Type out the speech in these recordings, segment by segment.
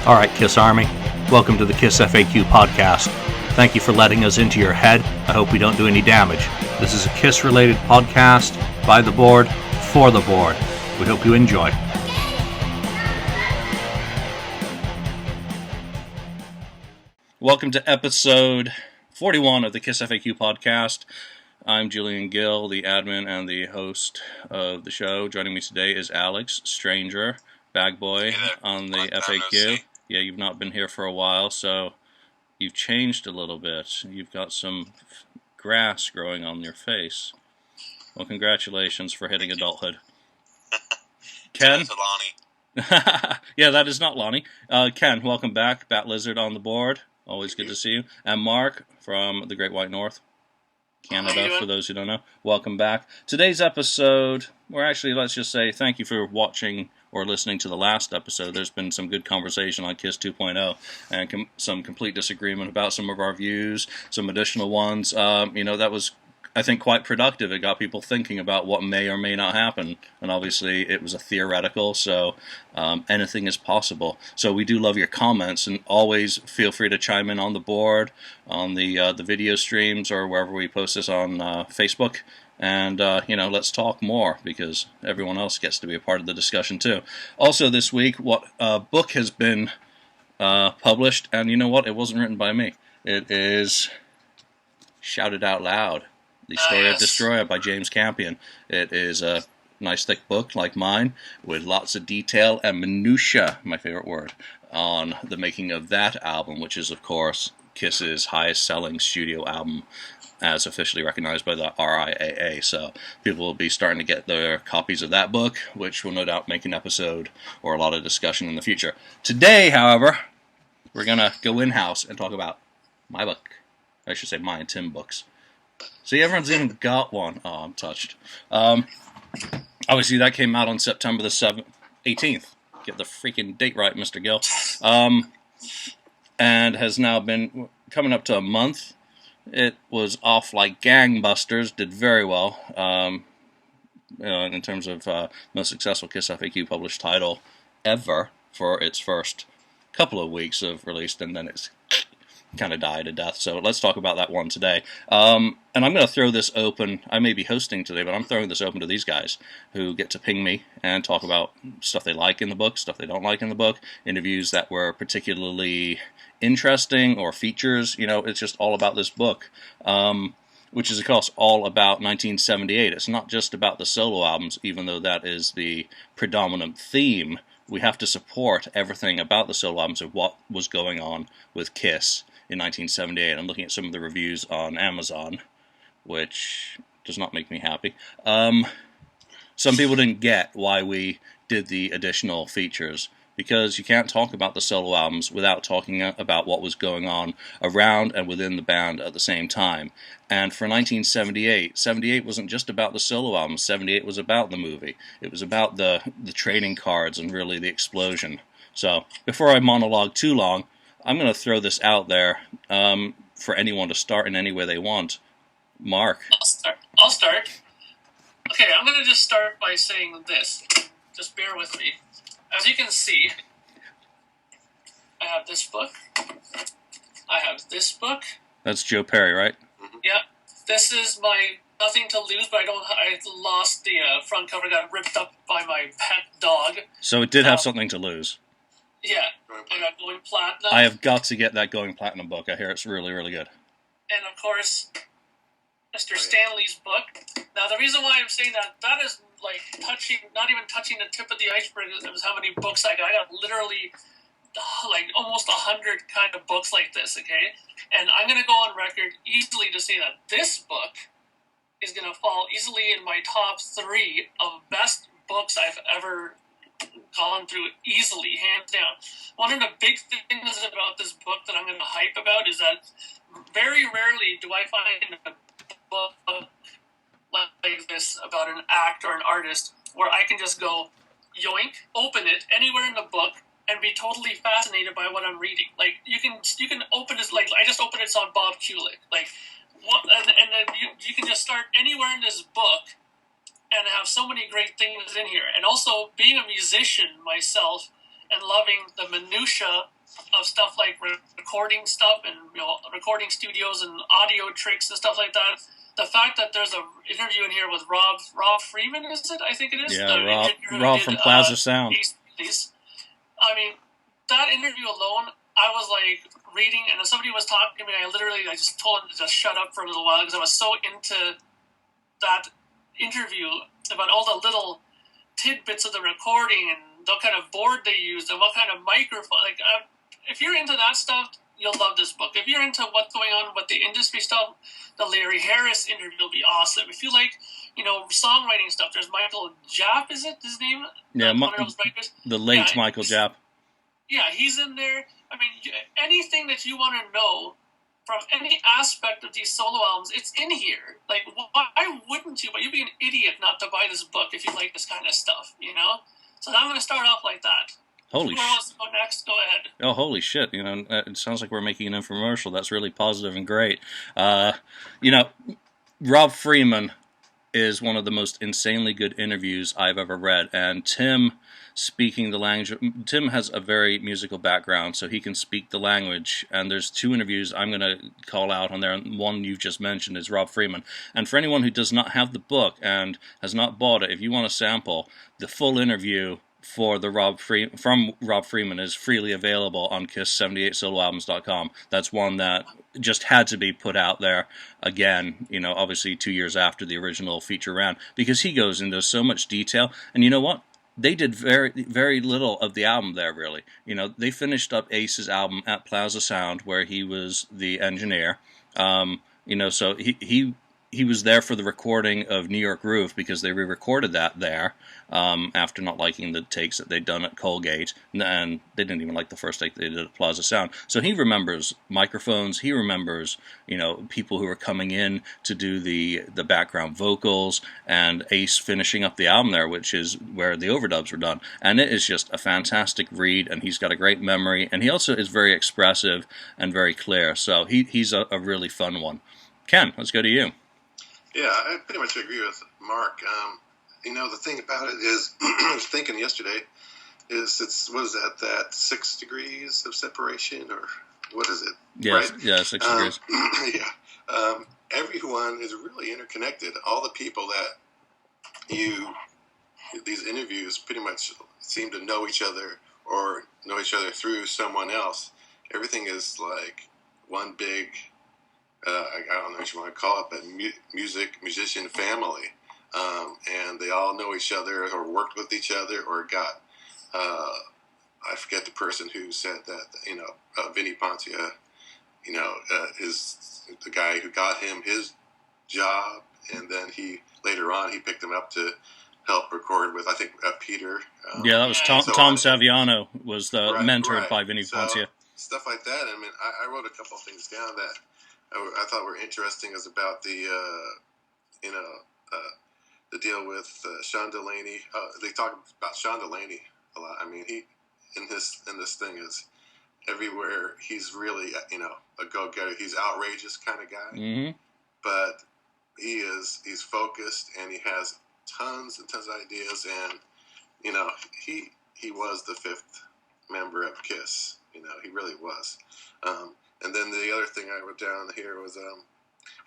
All right, Kiss Army, welcome to the KissFAQ podcast. Thank you for letting us into your head. I hope we don't do any damage. This is a Kiss-related podcast by the board, for the board. We hope you enjoy. Welcome to episode 41 of the KissFAQ podcast. I'm Julian Gill, the admin and the host of the show. Joining me today is Alex, stranger, BagBoy on the FAQ. Yeah, you've not been here for a while, so you've changed a little bit. You've got some grass growing on your face. Well, congratulations for hitting adulthood. Ken? Yeah, that is not Lonnie. Ken, welcome back. Bat Lizard on the board. Always good to see you. And Mark from the Great White North, Canada, for those who don't know. Welcome back. Today's episode, let's just say thank you for watching or listening to the last episode. There's been some good conversation on Kiss 2.0 and some complete disagreement about some of our views, some additional ones. That was, I think, quite productive. It got people thinking about what may or may not happen. And obviously it was a theoretical, so anything is possible. So we do love your comments, and always feel free to chime in on the board, on the video streams, or wherever we post this on Facebook. And, let's talk more, because everyone else gets to be a part of the discussion, too. Also, this week, what book has been published, and you know what? It wasn't written by me. It is Shout It Out Loud, The Story of Destroyer by James Campion. It is a nice, thick book, like mine, with lots of detail and minutiae, my favorite word, on the making of that album, which is, of course, Kiss's highest-selling studio album, as officially recognized by the RIAA. So people will be starting to get their copies of that book, which will no doubt make an episode or a lot of discussion in the future. Today, however, we're going to go in-house and talk about my book. I should say my and Tim books. See, everyone's even got one. Oh, I'm touched. Obviously, that came out on September the 18th. Get the freaking date right, Mr. Gill. And has now been coming up to a month. It was off like gangbusters, did very well in terms of most successful KissFAQ published title ever for its first couple of weeks of release, and then it's kind of died to death. So let's talk about that one today. And I'm going to throw this open. I may be hosting today, but I'm throwing this open to these guys who get to ping me and talk about stuff they like in the book, stuff they don't like in the book, interviews that were particularly interesting, or features. It's just all about this book, which is, of course, all about 1978. It's not just about the solo albums, even though that is the predominant theme. We have to support everything about the solo albums of what was going on with Kiss in 1978. I'm looking at some of the reviews on Amazon, which does not make me happy. Some people didn't get why we did the additional features, because you can't talk about the solo albums without talking about what was going on around and within the band at the same time. And for 1978, 78 wasn't just about the solo albums. 78 was about the movie. It was about the trading cards and really the explosion. So before I monologue too long, I'm going to throw this out there for anyone to start in any way they want. Mark. I'll start. Okay, I'm going to just start by saying this. Just bear with me. As you can see, I have this book. I have this book. That's Joe Perry, right? Yeah. This is my Nothing to Lose, but I lost the front cover. Got ripped up by my pet dog. So it did have something to lose. Yeah. I got Going Platinum. I have got to get that Going Platinum book. I hear it's really, really good. And of course, Mr. Stanley's book. Now, the reason why I'm saying that is like not even touching the tip of the iceberg is how many books I got. I got literally like almost 100 kind of books like this, okay? And I'm going to go on record easily to say that this book is going to fall easily in my top 3 of best books I've ever gone through, easily, hands down. One of the big things about this book that I'm going to hype about is that very rarely do I find a book like this about an act or an artist where I can just go yoink, open it anywhere in the book, and be totally fascinated by what I'm reading. Like you can open this, like I just opened it on Bob Kulick, like what, and then you can just start anywhere in this book and have so many great things in here. And also, being a musician myself, and loving the minutia of stuff like recording stuff and recording studios and audio tricks and stuff like that. The fact that there's an interview in here with Rob Freeman, is it? I think it is. Yeah, Rob from Plaza Sound. I mean, that interview alone, I was like reading, and if somebody was talking to me, I just told him to just shut up for a little while because I was so into that interview about all the little tidbits of the recording and the kind of board they used and what kind of microphone. Like, if you're into that stuff, you'll love this book. If you're into what's going on with the industry stuff, the Larry Harris interview will be awesome. If you like, songwriting stuff, there's Michael Japp, is it his name? Yeah, the late Michael Japp. Yeah, he's in there. I mean, anything that you want to know from any aspect of these solo albums, it's in here. Like, why wouldn't you? But you'd be an idiot not to buy this book if you like this kind of stuff, So I'm going to start off like that. Holy shit. Who wants to go next? Go ahead. Oh, holy shit. It sounds like we're making an infomercial. That's really positive and great. Rob Freeman is one of the most insanely good interviews I've ever read. And Tim speaking the language, Tim has a very musical background, so he can speak the language. And there's 2 interviews I'm going to call out on there. And one you've just mentioned is Rob Freeman. And for anyone who does not have the book and has not bought it, if you want a sample, the full interview for from Rob Freeman is freely available on Kiss78soloalbums.com. That's one that just had to be put out there again, obviously 2 years after the original feature ran, because he goes into so much detail. And you know what? They did very, very little of the album there, really. They finished up Ace's album at Plaza Sound, where he was the engineer. So he was there for the recording of New York Groove because they re-recorded that there after not liking the takes that they'd done at Colgate, and they didn't even like the first take they did at Plaza Sound. So he remembers microphones, he remembers people who were coming in to do the background vocals, and Ace finishing up the album there, which is where the overdubs were done. And it is just a fantastic read, and he's got a great memory, and he also is very expressive and very clear. So he's a really fun one. Ken, let's go to you. Yeah, I pretty much agree with Mark. The thing about it is, I was thinking yesterday, what is that 6 degrees of separation, or what is it? Yes, right? Yeah, 6 degrees. Yeah. Everyone is really interconnected. All the people that these interviews pretty much seem to know each other or know each other through someone else. Everything is like one big, I don't know what you want to call it, but musician family. And they all know each other or worked with each other or got, I forget the person who said that, Vinny Poncia, is the guy who got him his job. And then later on, he picked him up to help record with, I think, Peter. That was Tom Saviano was mentored by Vinny Poncia. Stuff like that. I mean, I wrote a couple of things down that I thought were interesting, is about the deal with Sean Delaney. They talk about Sean Delaney a lot. I mean, he in this thing is everywhere. He's really a go-getter. He's outrageous kind of guy, mm-hmm. but he's focused, and he has tons and tons of ideas. And he was the 5th member of Kiss. He really was. And then the other thing I wrote down here was,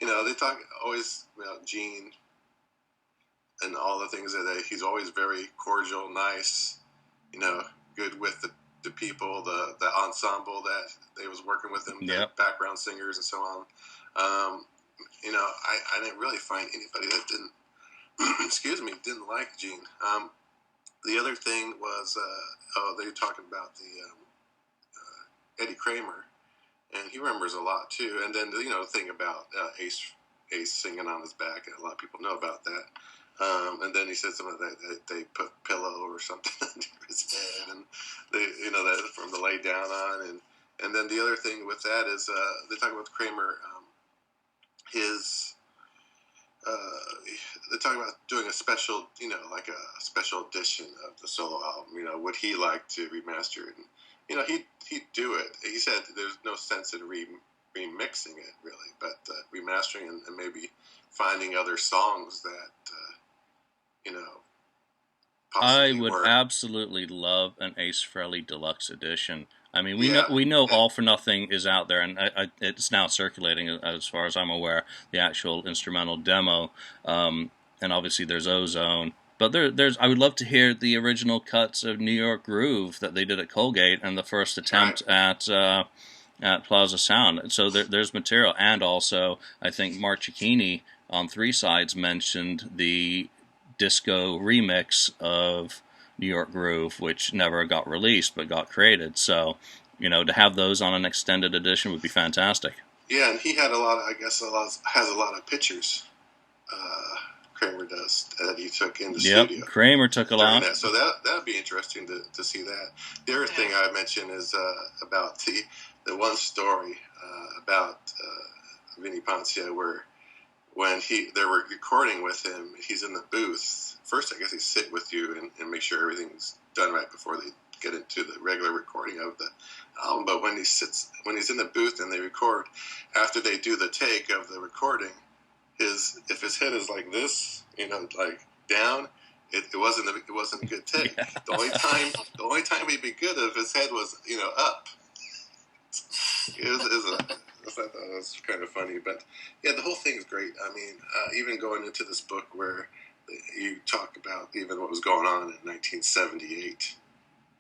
they talk always about Gene and all the things that he's always very cordial, nice, good with the people, the ensemble that they was working with him, the background singers and so on. I didn't really find anybody that didn't, didn't like Gene. The other thing was, they were talking about the Eddie Kramer. And he remembers a lot too. And then the thing about Ace singing on his back, and a lot of people know about that. And then he said something that they put pillow or something under his head, and they that from the lay down on. And then the other thing with that is they talk about Kramer. They talk about doing a special, like a special edition of the solo album. Would he like to remaster it? And, he'd do it. He said there's no sense in remixing it, really, but remastering and maybe finding other songs that, I possibly would were. absolutely love an Ace Frehley deluxe edition. I mean, Yeah, we know All for Nothing is out there, and it's now circulating, as far as I'm aware, the actual instrumental demo. And obviously there's Ozone, but there's I would love to hear the original cuts of New York Groove that they did at Colgate and the first attempt at Plaza Sound. So there's material, and also I think Mark Cicchini on Three Sides mentioned the disco remix of New York Groove, which never got released but got created. So, to have those on an extended edition would be fantastic. Yeah, and he had a lot of, I guess, has a lot of pictures. Kramer does that he took in the studio. Kramer took a lot. That. So that would be interesting to see that. The other thing I mentioned is about the one story about Vinnie Poncia, where when they were recording with him, he's in the booth. First, I guess he sit with you and make sure everything's done right before they get into the regular recording of the album. But when he's in the booth and they record, after they do the take of the recording, if his head is like this, like down, it wasn't a good take. Yeah. The only time he'd be good if his head was up. I thought that was kind of funny, but yeah, the whole thing is great. I mean, even going into this book where you talk about even what was going on in 1978,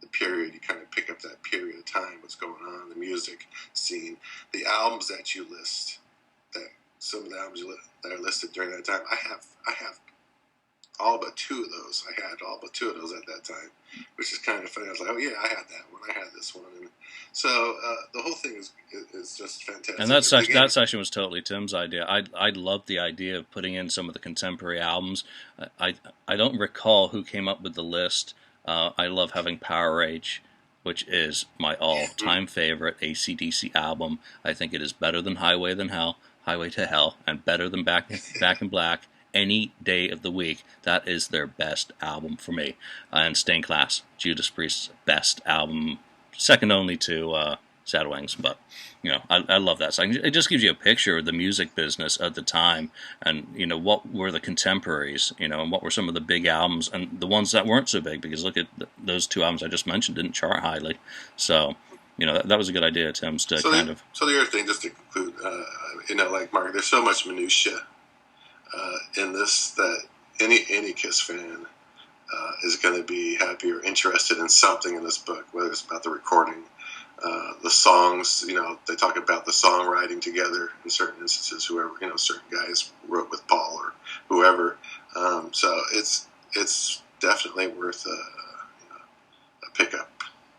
the period, you kind of pick up that period of time, what's going on, the music scene, the albums that you list, some of the albums that are listed during that time. I have all but two of those. I had all but two of those at that time, which is kind of funny. I was like, oh yeah, I had that one. I had this one. And so the whole thing is just fantastic. And that section was totally Tim's idea. I loved the idea of putting in some of the contemporary albums. I don't recall who came up with the list. I love having Power Rage, which is my all-time favorite AC/DC album. I think it is better than Highway to Hell, and better than Back in Black. Any day of the week, that is their best album for me. And Stained Class, Judas Priest's best album, second only to Sad Wings. But I love that song. It just gives you a picture of the music business at the time, and what were the contemporaries, and what were some of the big albums, and the ones that weren't so big. Because look at those two albums I just mentioned didn't chart highly. So that was a good idea, Tim. So the other thing, just to conclude, like Mark, there's so much minutia in this that any Kiss fan is going to be happy or interested in something in this book, whether it's about the recording, the songs. They talk about the songwriting together in certain instances. Whoever, certain guys wrote with Paul or whoever. So it's definitely worth a pickup.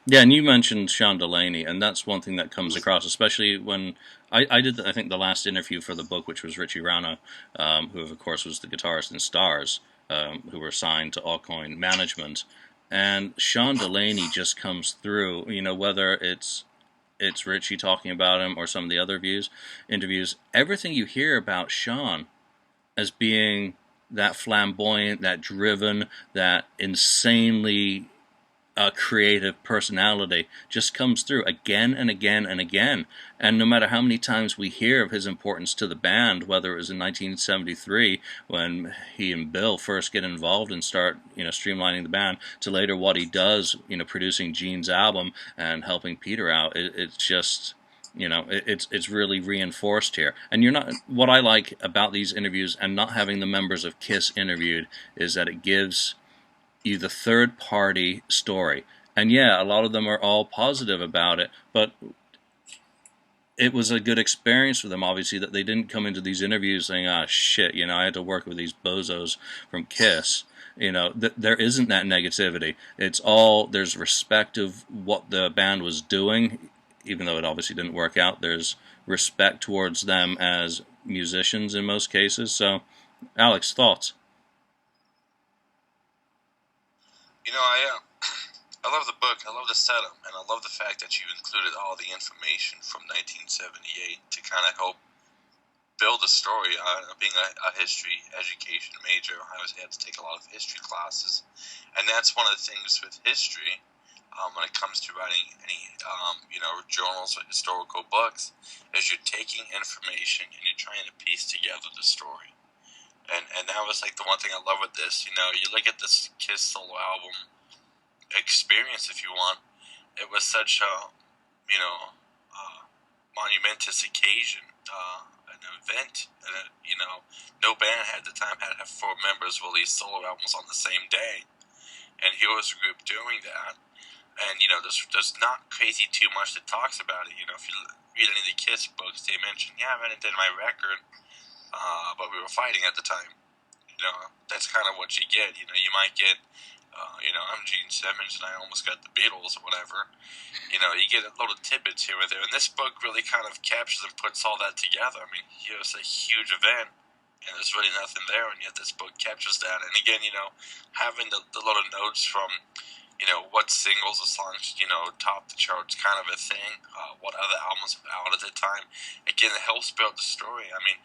Yeah, and you mentioned Sean Delaney, and that's one thing that comes across, especially when I did, I think, the last interview for the book, which was Richie Rana, who, of course, was the guitarist in Stars, who were signed to Allcoin Management. And Sean Delaney just comes through, whether it's Richie talking about him or some of the other interviews, everything you hear about Sean as being that flamboyant, that driven, that insanely creative personality just comes through again and again and again. And no matter how many times we hear of his importance to the band, whether it was in 1973 when he and Bill first get involved and start streamlining the band, to later what he does producing Gene's album and helping Peter out, it's just it's really reinforced here. And what I like about these interviews and not having the members of KISS interviewed is that it gives you the third-party story. And yeah, a lot of them are all positive about it, but it was a good experience for them, obviously, that they didn't come into these interviews saying, shit, I had to work with these bozos from KISS. There isn't that negativity. It's all, there's respect of what the band was doing, even though it obviously didn't work out. There's respect towards them as musicians in most cases. So, Alex, thoughts? I love the book. I love the setup, and I love the fact that you included all the information from 1978 to kind of help build a story. Being a history education major, I had to take a lot of history classes, and that's one of the things with history when it comes to writing any journals or historical books, is you're taking information and you're trying to piece together the story. And that was like the one thing I love with this. You know, you look at this Kiss solo album experience, if you want. It was such a, you know, monumentous occasion, an event. And you know, no band at the time had 4 members release solo albums on the same day, and here was a group doing that. And you know, there's not crazy too much that talks about it. You know, if you read any of the Kiss books, they mention, yeah, I did my record, but we were fighting at the time. You know, that's kind of what you get. You know, you might get, you know, I'm Gene Simmons and I almost got the Beatles or whatever. You know, you get a little tidbits here or there. And this book really kind of captures and puts all that together. I mean, here's a huge event, and there's really nothing there, and yet this book captures that. And again, you know, having the little notes from, you know, what singles or songs, you know, top the charts kind of a thing, what other albums were out at the time. Again, it helps build the story. I mean,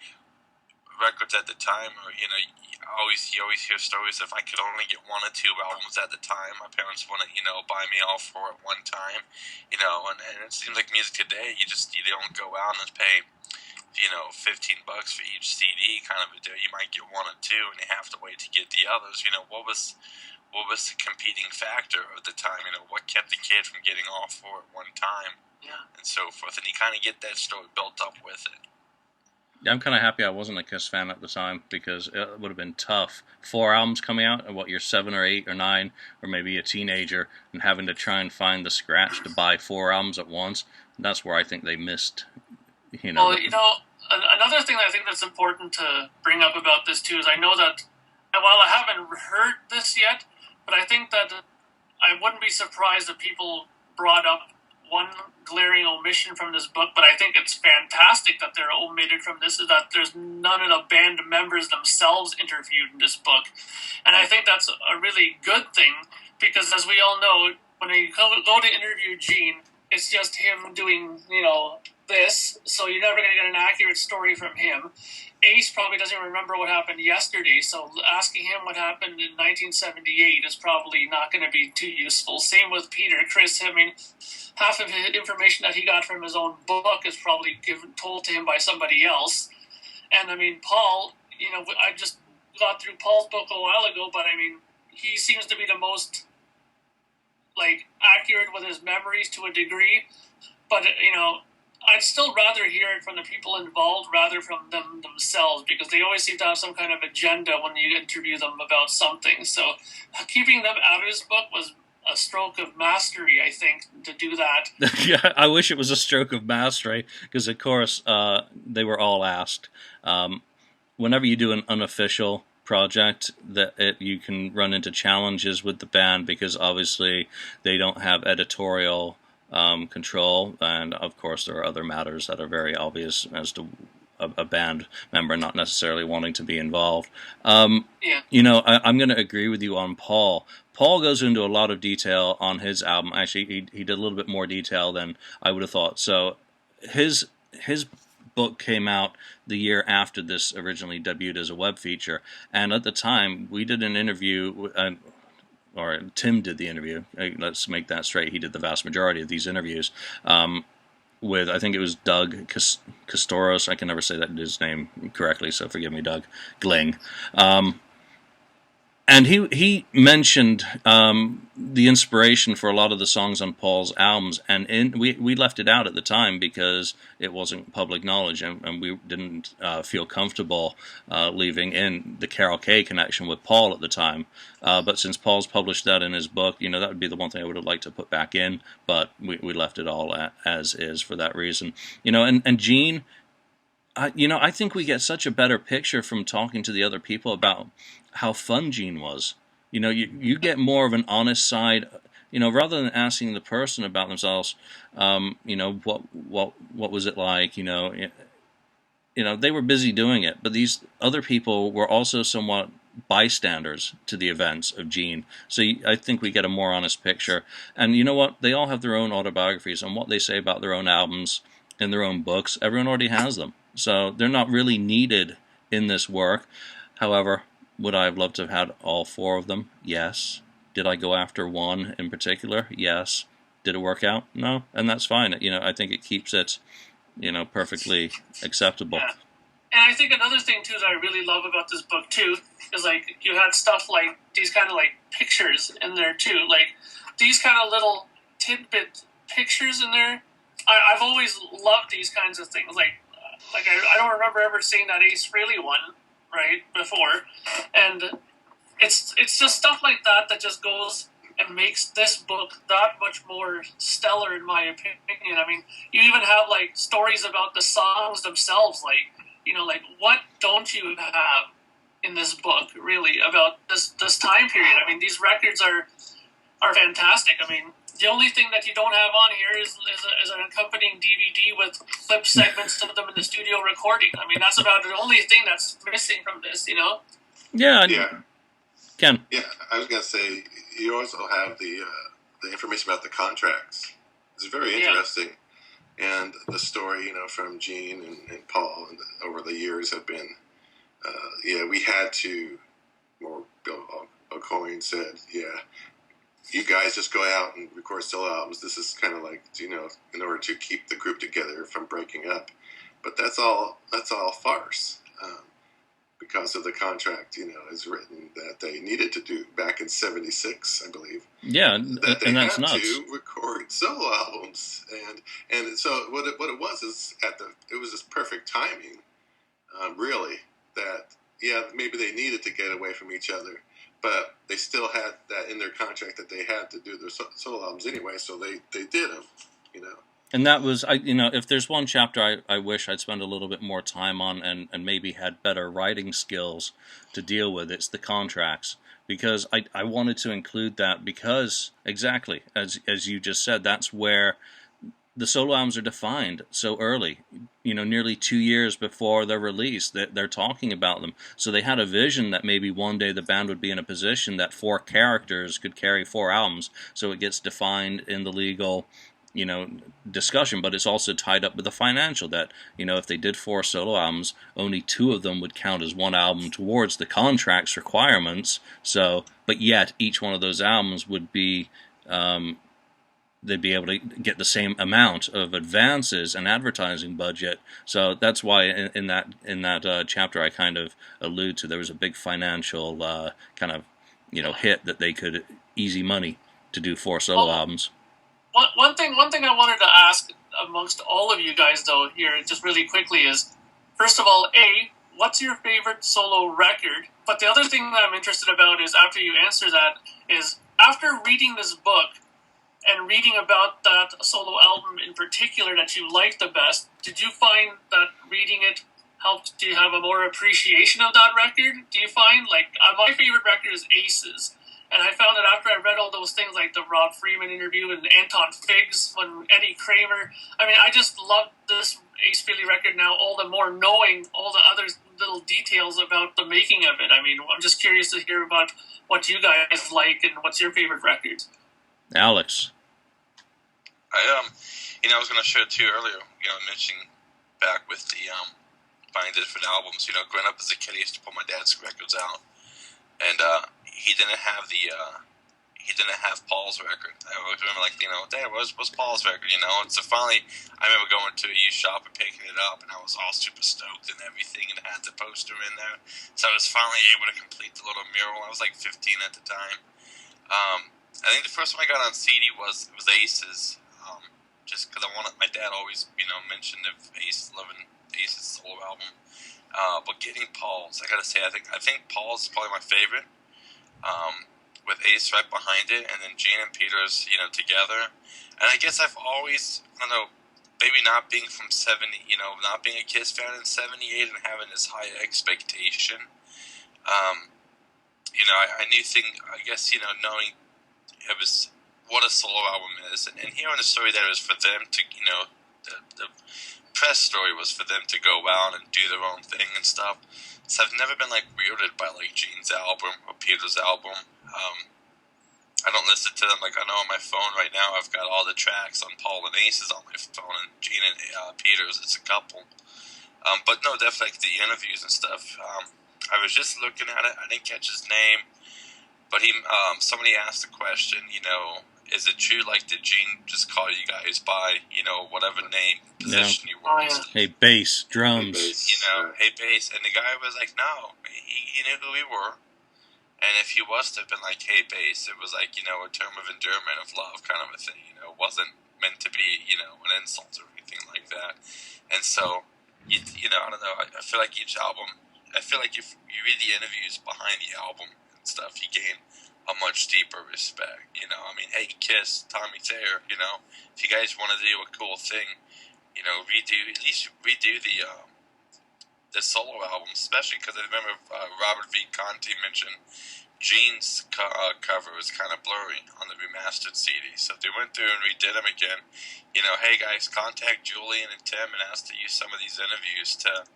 records at the time, or you know, you always hear stories. If I could only get 1 or 2 albums at the time, my parents wouldn't, you know, buy me all 4 at one time, you know. And it seems like music today, you don't go out and pay, you know, $15 for each CD kind of a deal. You might get 1 or 2, and you have to wait to get the others. You know, what was the competing factor at the time? You know, what kept the kid from getting all 4 at one time, and so forth. And you kind of get that story built up with it. Yeah, I'm kind of happy I wasn't a Kiss fan at the time, because it would have been tough. 4 albums coming out, and you're 7 or 8 or 9, or maybe a teenager, and having to try and find the scratch to buy 4 albums at once. That's where I think they missed, you know. Well, you know, another thing that I think that's important to bring up about this, too, is I know that, and while I haven't heard this yet, but I think that I wouldn't be surprised if people brought up one glaring omission from this book, but I think it's fantastic that they're omitted from this, is that there's none of the band members themselves interviewed in this book. And I think that's a really good thing, because as we all know, when you go to interview Gene, it's just him doing, you know, this, so you're never going to get an accurate story from him. Ace probably doesn't remember what happened yesterday, so asking him what happened in 1978 is probably not going to be too useful. Same with Peter. Chris, I mean, half of the information that he got from his own book is probably told to him by somebody else. And I mean, Paul, you know, I just got through Paul's book a while ago, but I mean, he seems to be the most, like, accurate with his memories to a degree. But, you know, I'd still rather hear it from the people involved rather from them themselves, because they always seem to have some kind of agenda when you interview them about something. So keeping them out of his book was a stroke of mastery, I think, to do that. Yeah, I wish it was a stroke of mastery, because of course they were all asked. Whenever you do an unofficial project, you can run into challenges with the band, because obviously they don't have editorial control, and of course there are other matters that are very obvious as to a band member not necessarily wanting to be involved. You know, I'm going to agree with you on Paul. Paul goes into a lot of detail on his album. Actually, he did a little bit more detail than I would have thought. So his book came out the year after this originally debuted as a web feature, and at the time we did an interview, or Tim did the interview. Let's make that straight. He did the vast majority of these interviews with, I think it was Doug Castoros. I can never say that his name correctly, so forgive me, Doug Gling. And he mentioned the inspiration for a lot of the songs on Paul's albums, and we left it out at the time because it wasn't public knowledge, and we didn't feel comfortable leaving in the Carol Kay connection with Paul at the time. But since Paul's published that in his book, you know, that would be the one thing I would have liked to put back in, but we left it all as is for that reason. You know, and Gene, I think we get such a better picture from talking to the other people about how fun Gene was. You know, you get more of an honest side, you know, rather than asking the person about themselves, you know, what was it like, you know, they were busy doing it, but these other people were also somewhat bystanders to the events of Gene. So I think we get a more honest picture. And you know what? They all have their own autobiographies, and what they say about their own albums in their own books, everyone already has them. So they're not really needed in this work. However, would I have loved to have had all 4 of them? Yes. Did I go after one in particular? Yes. Did it work out? No. And that's fine. You know, I think it keeps it, you know, perfectly acceptable. Yeah. And I think another thing too that I really love about this book too is like you had stuff like these kind of like pictures in there too, like these kind of little tidbit pictures in there. I've always loved these kinds of things. Like I don't remember ever seeing that Ace Frehley one right before, and it's just stuff like that that just goes and makes this book that much more stellar in my opinion. I mean, you even have like stories about the songs themselves, like like what don't you have in this book really about this time period? I mean, these records are fantastic. I mean, the only thing that you don't have on here is an accompanying DVD with clip segments of them in the studio recording. I mean, that's about the only thing that's missing from this, Yeah. Yeah. Ken. Yeah, I was going to say, you also have the information about the contracts. It's very interesting. And the story, from Gene and Paul over the years have been, we had to, or Bill O'Coin said, you guys just go out and record solo albums. This is kind of like, in order to keep the group together from breaking up. But that's all farce. Because of the contract, is written that they needed to do back in '76, I believe. Yeah, that they and that's had nuts. to record solo albums, and so what it was is it was just perfect timing, really. That maybe they needed to get away from each other, but they still had that in their contract that they had to do their solo albums anyway, so they did them, And that was, if there's one chapter I wish I'd spend a little bit more time on and maybe had better writing skills to deal with, it's the contracts. Because I wanted to include that because, exactly, as you just said, that's where the solo albums are defined so early, nearly 2 years before they're released, that they're talking about them. So they had a vision that maybe one day the band would be in a position that 4 characters could carry 4 albums. So it gets defined in the legal discussion, but it's also tied up with the financial that, if they did 4 solo albums, only 2 of them would count as one album towards the contract's requirements. So, but yet each one of those albums would be, they'd be able to get the same amount of advances and advertising budget. So that's why in that chapter I kind of allude to there was a big financial kind of hit that they could easy money to do 4 solo albums. One thing I wanted to ask amongst all of you guys, though, here, just really quickly is, first of all, what's your favorite solo record? But the other thing that I'm interested about is, after you answer that, is after reading this book and reading about that solo album in particular that you liked the best, did you find that reading it helped you have a more appreciation of that record? Do you find, like, my favorite record is Aces. And I found that after I read all those things, like the Rob Freeman interview and Anton Figs, when Eddie Kramer, I mean, I just love this Ace Frehley record now all the more, knowing all the other little details about the making of it. I mean, I'm just curious to hear about what you guys like and what's your favorite records. Alex. I was going to share too earlier, mentioning back with the finding different albums. Growing up as a kid, I used to pull my dad's records out, and he didn't have Paul's record. I always remember, Dad, what's Paul's record? And so finally, I remember going to a used shop and picking it up, and I was all super stoked and everything, and it had the poster in there. So I was finally able to complete the little mural. I was like 15 at the time. I think the first one I got on CD was Aces, just because my dad always, mentioned of loving Aces solo album. But getting Paul's, I gotta say, I think Paul's is probably my favorite. With Ace right behind it, and then Gene and Peters, together. And I guess I've always, maybe not being from 70, not being a Kiss fan in 78 and having this high expectation, I knew knowing it was what a solo album is, and hearing the story that it was for them to, the press story was for them to go out and do their own thing and stuff. So I've never been weirded by Gene's album or Peter's album. I don't listen to them. I know on my phone right now I've got all the tracks on Paul and Ace's on my phone, and Gene and Peter's, it's a couple. But no, definitely the interviews and stuff. I was just looking at it. I didn't catch his name, but somebody asked the question, is it true? Like, did Gene just call you guys by, whatever name, position you were? yeah. Hey, bass, drums. Hey, bass. And the guy was like, no, he knew who we were. And if he was to have been like, hey, bass, it was like, a term of endearment, of love kind of a thing. It wasn't meant to be, an insult or anything like that. And so, I don't know. I feel like each album, if you read the interviews behind the album and stuff, you gain a much deeper respect. Hey, Kiss, Tommy Thayer, if you guys want to do a cool thing, at least redo the solo album, especially because I remember Robert V. Conti mentioned Gene's cover was kind of blurry on the remastered CD. So if they went through and redid them again, hey guys, contact Julian and Tim and ask to use some of these interviews to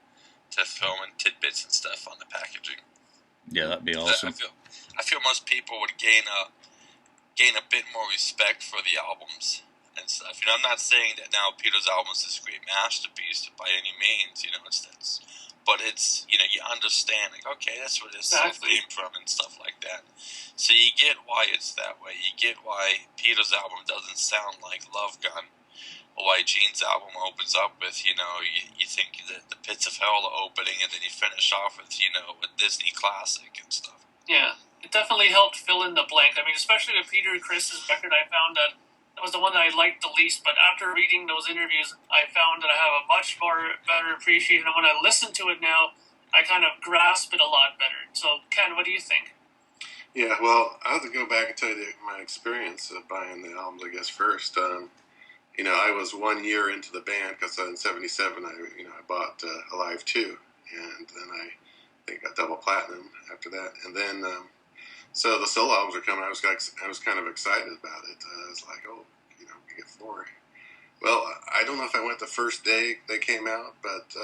throw in tidbits and stuff on the packaging. Yeah, that'd be awesome. I feel most people would gain a bit more respect for the albums and stuff. I'm not saying that now Peter's album is this great masterpiece by any means. But it's, you understand, like, okay, that's where this stuff came from and stuff like that. So you get why it's that way. You get why Peter's album doesn't sound like Love Gun, or why Gene's album opens up with, you think that the Pits of Hell are opening, and then you finish off with, a Disney classic and stuff. Yeah, it definitely helped fill in the blank. Especially with Peter and Chris's record, I found that was the one that I liked the least, but after reading those interviews, I found that I have a much better appreciation. And when I listen to it now, I kind of grasp it a lot better. So, Ken, what do you think? Yeah, well, I have to go back and tell you my experience of buying the albums, I guess, first. I was 1 year into the band, because in 77, I bought Alive 2, and then I think got double platinum after that. And then, so the solo albums were coming. I was kind of excited about it. I was like, oh, we get 4. Well, I don't know if I went the first day they came out, but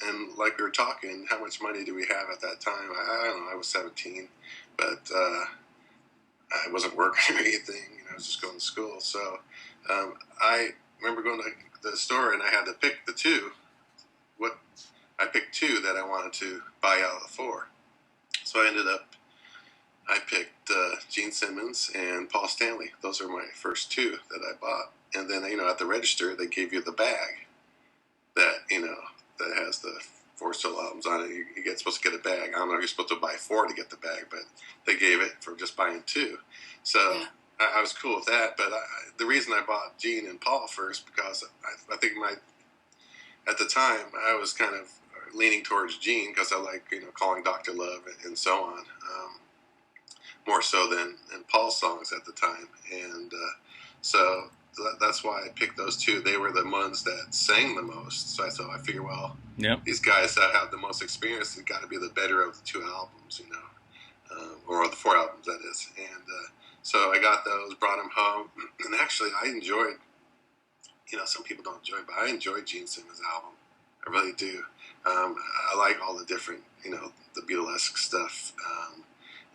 and like we were talking, how much money do we have at that time? I don't know. I was 17, but I wasn't working or anything. I was just going to school. So I remember going to the store, and I had to pick the 2. I picked 2 that I wanted to buy out of the 4. So I picked Gene Simmons and Paul Stanley. Those are my first 2 that I bought. And then, at the register, they gave you the bag that, that has the 4 solo albums on it. You get supposed to get a bag. I don't know if you're supposed to buy 4 to get the bag, but they gave it for just buying 2. So yeah. I was cool with that. But the reason I bought Gene and Paul first, because I think at the time, I was kind of leaning towards Gene, because I like, Calling Dr. Love and so on. More so than Paul's songs at the time. And so that's why I picked those 2. They were the ones that sang the most. So I figure, well, these guys that have the most experience have got to be the better of the 2 albums, or the 4 albums, that is. And so I got those, brought them home. And actually, I enjoyed, some people don't enjoy it, but I enjoyed Gene Simmons' album. I really do. I like all the different, the Beatlesque stuff.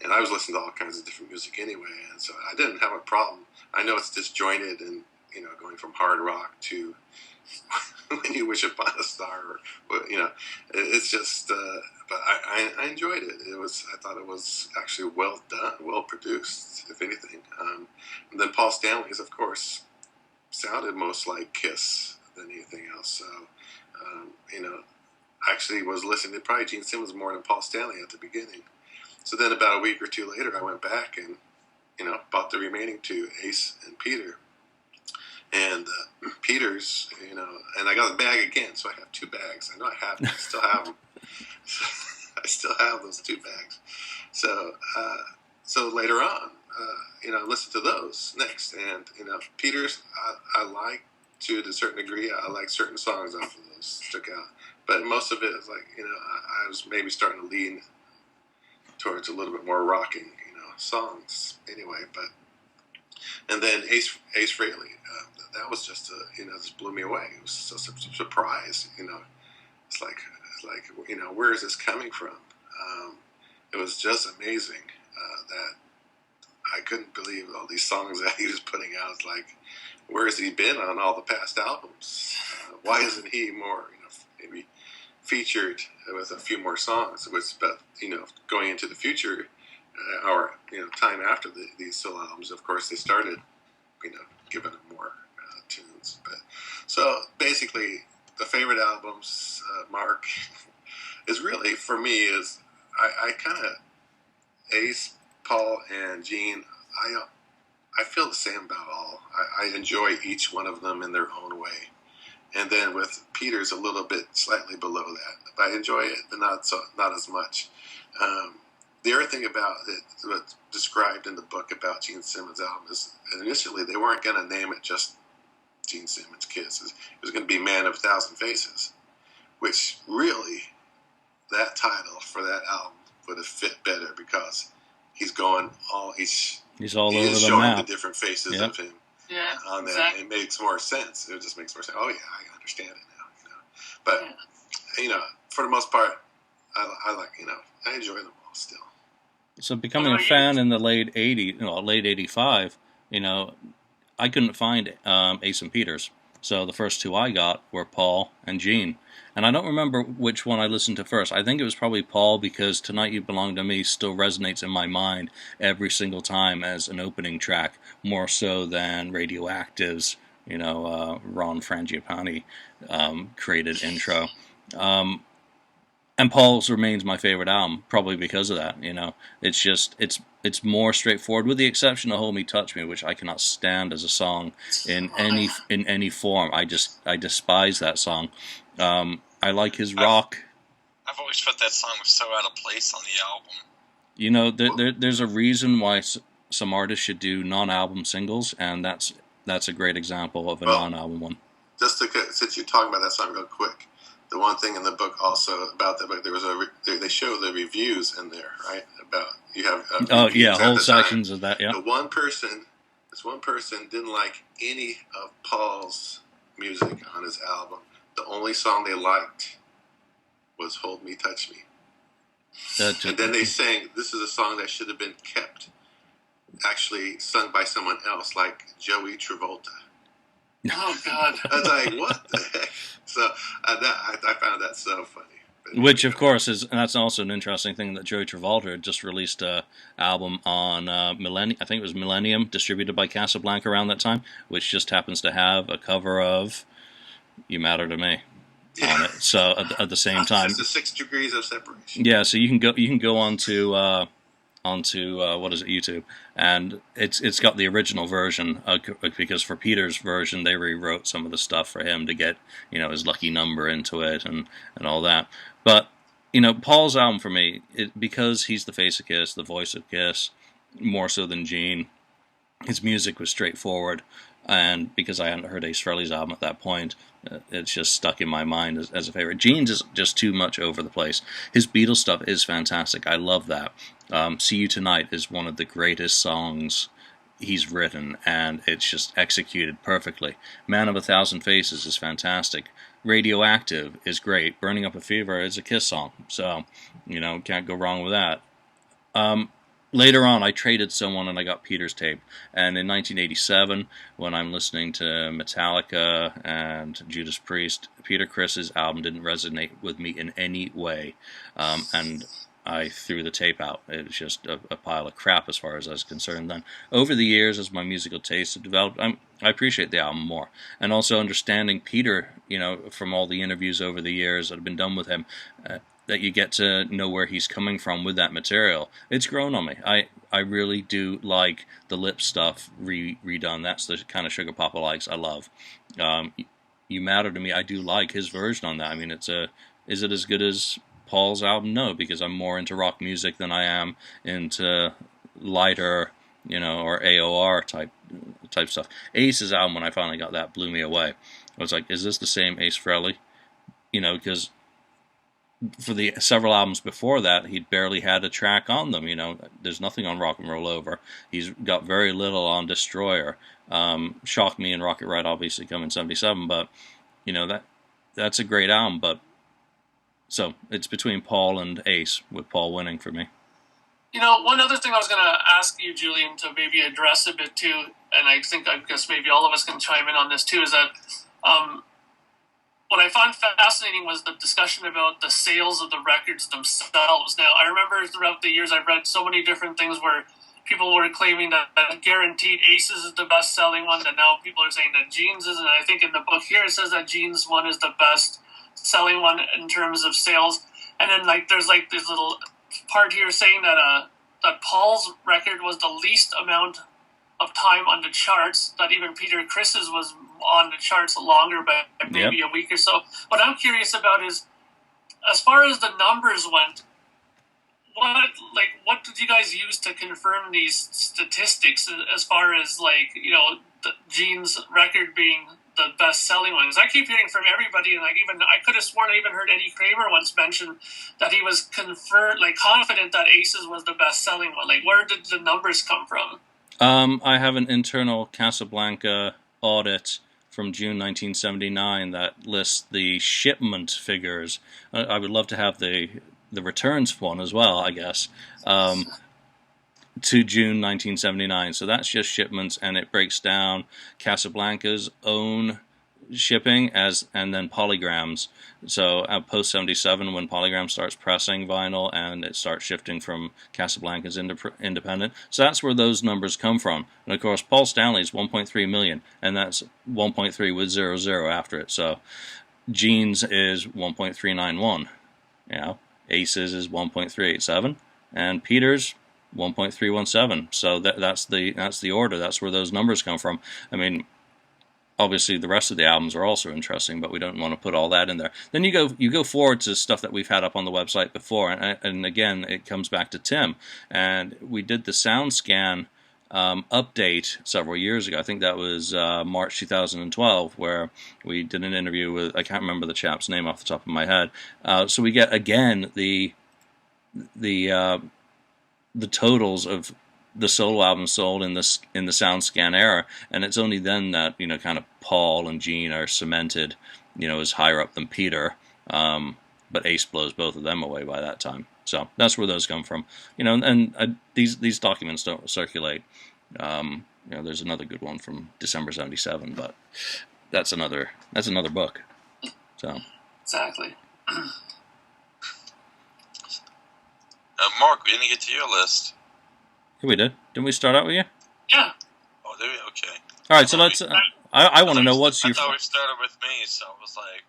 And I was listening to all kinds of different music anyway, and so I didn't have a problem. I know it's disjointed and, going from hard rock to When You Wish Upon a Star, or, it's just, but I enjoyed it. I thought it was actually well done, well produced, if anything. And then Paul Stanley's, of course, sounded most like Kiss than anything else. So, I actually was listening to probably Gene Simmons more than Paul Stanley at the beginning. So then about a week or 2 later, I went back and, bought the remaining 2, Ace and Peter. And Peter's, and I got the bag again, so I have 2 bags. I know I have them. I still have them. I still have those 2 bags. So later on, I listened to those next. And, Peter's, I like to a certain degree. I like certain songs off of those, took out. But most of it is like, I was maybe starting to lean towards a little bit more rocking, songs anyway. But and then Ace Frehley, that was just just blew me away. It was such a surprise, It's like where is this coming from? It was just amazing that I couldn't believe all these songs that he was putting out. It's like, where has he been on all the past albums? Why isn't he more, maybe featured with a few more songs? But going into the future, or time after these solo albums, of course, they started given them more tunes. But so basically, the favorite albums, Mark, is really for me is I kind of Ace, Paul, and Gene. I feel the same about all. I enjoy each one of them in their own way. And then with Peter's a little bit slightly below that. But I enjoy it, but not as much. The other thing about it, what's described in the book about Gene Simmons' album is initially they weren't going to name it just Gene Simmons' Kiss. It was going to be Man of a Thousand Faces, which really, that title for that album would have fit better because he's all over the map. The different faces of him. Yeah, on that. exactly. It makes more sense. It just makes more sense. Oh yeah, I understand it now. But for the most part, I like I enjoy them all still. So becoming a fan in the late 85, I couldn't find Ace and Peters. So the first two I got were Paul and Gene. And I don't remember which one I listened to first. I think it was probably Paul because Tonight You Belong to Me still resonates in my mind every single time as an opening track, more so than Radioactive's, Ron Frangipane created intro. And Paul's remains my favorite album, probably because of that. It's just it's more straightforward, with the exception of "Hold Me, Touch Me," which I cannot stand as a song in any form. I despise that song. I like his rock. I've always felt that song was so out of place on the album. There's a reason why some artists should do non-album singles, and that's a great example of a non-album one. Since you're talking about that song real quick. The one thing in the book also about the book, there was they show the reviews in there, right? About you have whole sections of that. Yeah. This one person didn't like any of Paul's music on his album. The only song they liked was "Hold Me, Touch Me," and then they sang, "This is a song that should have been kept, actually sung by someone else, like Joey Travolta." Oh God! I was like, "What the heck?" So I found that so funny. Which, of course, that's also an interesting thing that Joey Travolta just released an album on Millennium. I think it was Millennium, distributed by Casablanca around that time, which just happens to have a cover of "You Matter to Me" on it. So at the same time, it's the 6 degrees of separation. Yeah, so you can go onto YouTube, and it's got the original version because for Peter's version they rewrote some of the stuff for him to get his lucky number into it and all that. But Paul's album for me, because he's the face of Kiss, the voice of Kiss, more so than Gene, his music was straightforward, and because I hadn't heard Ace Frehley's album at that point, it's just stuck in my mind as a favorite. Gene's is just too much over the place. His Beatles stuff is fantastic. I love that. See You Tonight is one of the greatest songs he's written, and it's just executed perfectly. Man of a Thousand Faces is fantastic. Radioactive is great. Burning Up a Fever is a Kiss song, so can't go wrong with that. Later on, I traded someone and I got Peter's tape. And in 1987, when I'm listening to Metallica and Judas Priest, Peter Criss's album didn't resonate with me in any way. And I threw the tape out. It was just a pile of crap as far as I was concerned then. Over the years, as my musical tastes have developed, I appreciate the album more. And also understanding Peter, from all the interviews over the years that have been done with him, that you get to know where he's coming from with that material. It's grown on me. I really do like the lip stuff redone. That's the kind of Sugar Papa likes. I love. You Matter to Me. I do like his version on that. I mean, is it as good as Paul's album? No, because I'm more into rock music than I am into lighter, or AOR type stuff. Ace's album, when I finally got that, blew me away. I was like, is this the same Ace Frehley? Because for the several albums before that, he'd barely had a track on them. There's nothing on Rock and Roll Over. He's got very little on Destroyer. Shock Me and Rocket Ride obviously come in '77, but that's a great album. But so it's between Paul and Ace, with Paul winning for me. One other thing I was going to ask you, Julian, to maybe address a bit too, and I guess maybe all of us can chime in on this too, is that what I found fascinating was the discussion about the sales of the records themselves. Now, I remember throughout the years I've read so many different things where people were claiming that Guaranteed Aces is the best-selling one, and now people are saying that Jeans is, and I think in the book here it says that Jeans one is the best-selling one in terms of sales. And then like there's like this little part here saying that that Paul's record was the least amount of time on the charts, that even Peter Chris's was on the charts longer by maybe a week or so. What I'm curious about is, as far as the numbers went, what did you guys use to confirm these statistics as far as the Gene's record being the best-selling one? Because I keep hearing from everybody, and I could have sworn I even heard Eddie Kramer once mention that he was confident that Aces was the best-selling one. Like, where did the numbers come from? I have an internal Casablanca audit from June 1979 that lists the shipment figures. I would love to have the returns one as well, I guess, to June 1979. So that's just shipments, and it breaks down Casablanca's own shipping and then Polygrams. So at post 77, when Polygram starts pressing vinyl and it starts shifting from Casablanca's independent, so that's where those numbers come from. And of course, Paul Stanley's 1.3 million, and that's 1.3 with 00 after it. So Jeans is 1.391. Aces is 1.387, and Peter's 1.317. So that's the order. That's where those numbers come from. I mean, obviously the rest of the albums are also interesting, but we don't want to put all that in there. Then you go forward to stuff that we've had up on the website before, and again it comes back to Tim, and we did the SoundScan update several years ago. I think that was March 2012, where we did an interview with, I can't remember the chap's name off the top of my head. So we get again the totals of the solo albums sold in the SoundScan era, and it's only then that kind of Paul and Gene are cemented, as higher up than Peter. But Ace blows both of them away by that time. So that's where those come from. And these documents don't circulate. There's another good one from December 77, but that's another book. So exactly. Mark, we didn't get to your list. Yeah, we did. Didn't we start out with you? Yeah. Oh, did we? Okay. All right, so let's. I want to know what's your. I thought we started with me, so I was like.